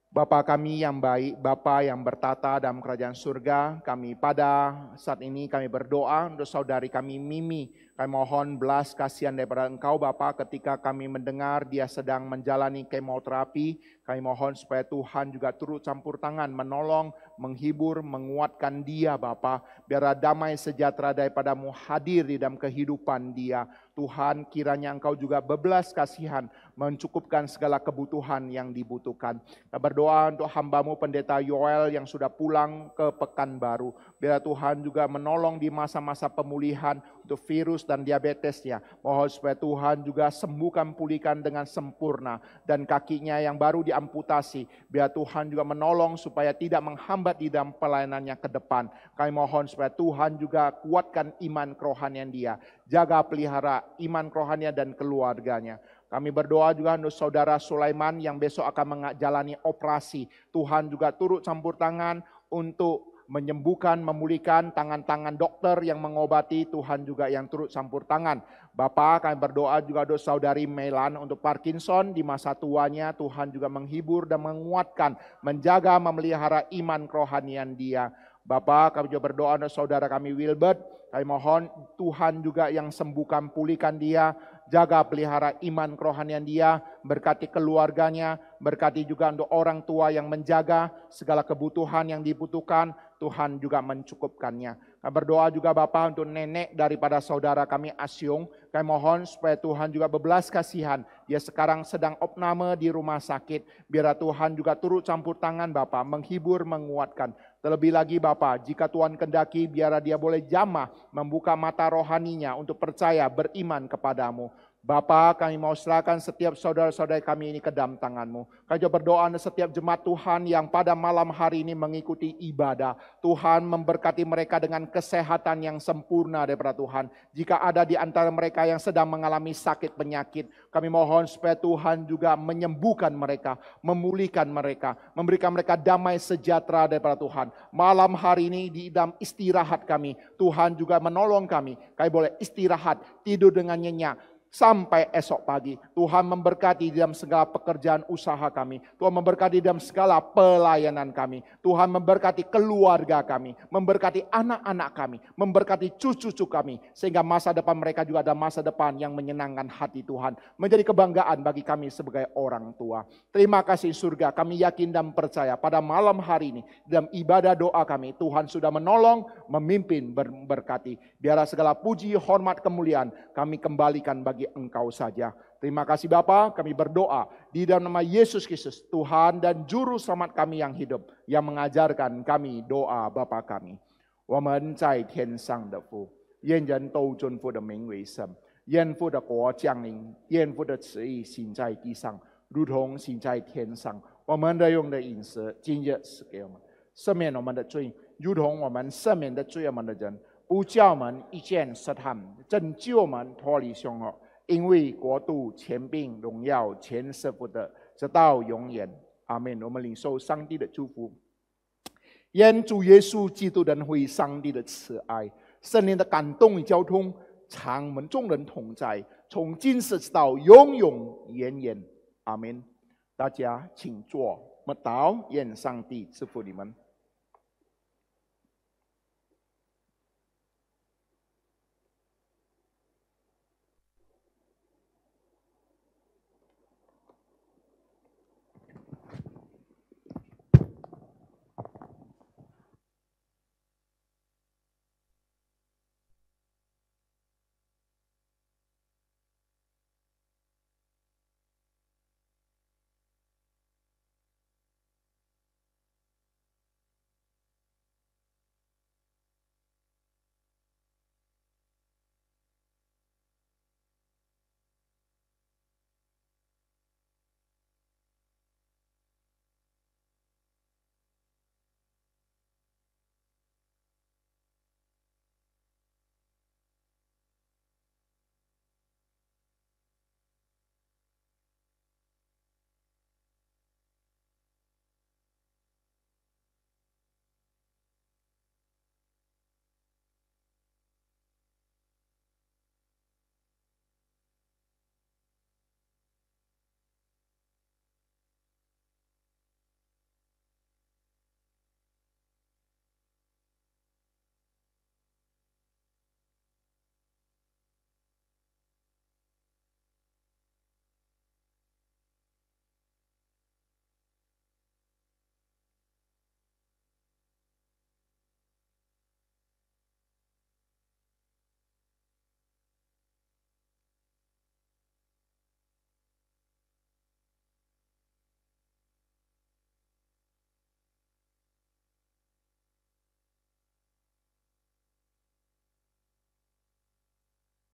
Bapa kami yang baik, Bapa yang bertata dalam kerajaan surga, kami pada saat ini kami berdoa untuk saudari kami Mimi. Kami mohon belas kasihan daripada Engkau Bapa ketika kami mendengar dia sedang menjalani kemoterapi. Kami mohon supaya Tuhan juga turut campur tangan, menolong, menghibur, menguatkan dia Bapa. Biar damai sejahtera daripada-Mu hadir di dalam kehidupan dia. Tuhan, kiranya Engkau juga bebelas kasihan mencukupkan segala kebutuhan yang dibutuhkan. Kita berdoa untuk hamba-Mu Pendeta Yoel yang sudah pulang ke Pekanbaru. Biar Tuhan juga menolong di masa-masa pemulihan untuk virus dan diabetesnya. Mohon supaya Tuhan juga sembuhkan, pulihkan dengan sempurna. Dan kakinya yang baru diamputasi, biar Tuhan juga menolong supaya tidak menghambat di dalam pelayanannya ke depan. Kami mohon supaya Tuhan juga kuatkan iman kerohanian dia. Jaga pelihara iman kerohanian dan keluarganya. Kami berdoa juga untuk saudara Sulaiman yang besok akan menjalani operasi. Tuhan juga turut campur tangan untuk menyembuhkan, memulihkan tangan-tangan dokter yang mengobati. Tuhan juga yang turut campur tangan. Bapa, kami berdoa juga untuk saudari Melan untuk Parkinson di masa tuanya. Tuhan juga menghibur dan menguatkan, menjaga, memelihara iman kerohanian dia. Bapa, kami juga berdoa untuk saudara kami Wilbert. Kami mohon Tuhan juga yang sembuhkan, pulihkan dia, jaga pelihara iman kerohanian dia, berkati keluarganya, berkati juga untuk orang tua yang menjaga segala kebutuhan yang dibutuhkan, Tuhan juga mencukupkannya. Kami berdoa juga Bapa untuk nenek daripada saudara kami Asyong. Kami mohon supaya Tuhan juga bebelas kasihan. Dia sekarang sedang opname di rumah sakit. Biar Tuhan juga turut campur tangan Bapa, menghibur, menguatkan. Terlebih lagi Bapa, jika Tuhan kendaki biarlah dia boleh jamah membuka mata rohaninya untuk percaya beriman kepadamu. Bapa, kami mau serahkan setiap saudara-saudara kami ini ke dalam tangan-Mu. Kami juga berdoa untuk setiap jemaat Tuhan yang pada malam hari ini mengikuti ibadah. Tuhan memberkati mereka dengan kesehatan yang sempurna daripada Tuhan. Jika ada di antara mereka yang sedang mengalami sakit penyakit, kami mohon supaya Tuhan juga menyembuhkan mereka, memulihkan mereka, memberikan mereka damai sejahtera daripada Tuhan. Malam hari ini di dalam istirahat kami, Tuhan juga menolong kami. Kami boleh istirahat, tidur dengan nyenyak. Sampai esok pagi, Tuhan memberkati dalam segala pekerjaan usaha kami. Tuhan memberkati dalam segala pelayanan kami. Tuhan memberkati keluarga kami, memberkati anak-anak kami, memberkati cucu-cucu kami. Sehingga masa depan mereka juga ada masa depan yang menyenangkan hati Tuhan. Menjadi kebanggaan bagi kami sebagai orang tua. Terima kasih surga, kami yakin dan percaya pada malam hari ini, dalam ibadah doa kami, Tuhan sudah menolong, memimpin, memberkati. Biarlah segala puji, hormat, kemuliaan kami kembalikan bagi Engkau saja. Terima kasih Bapa, kami berdoa di dalam nama Yesus Kristus, Tuhan dan Juru Selamat kami yang hidup, yang mengajarkan kami doa Bapa kami. 我们在天上的父，愿人都尊父的名为圣，愿父的国降临，愿父的旨意行在地上，如同行在天上。我们日用的饮食，今日赐给我们，赦免我们的罪，如同我们赦免的罪我们的人，不叫我们遇见试探，拯救我们脱离凶恶。因为国度、权柄、荣耀全是父的，直到永远。阿门。我们领受上帝的祝福，愿主耶稣基督的恩惠、上帝的慈爱、圣灵的感动与交通，常我们众人同在，从今时直到永永远远。阿门。大家请坐，我们祷，愿上帝赐福你们。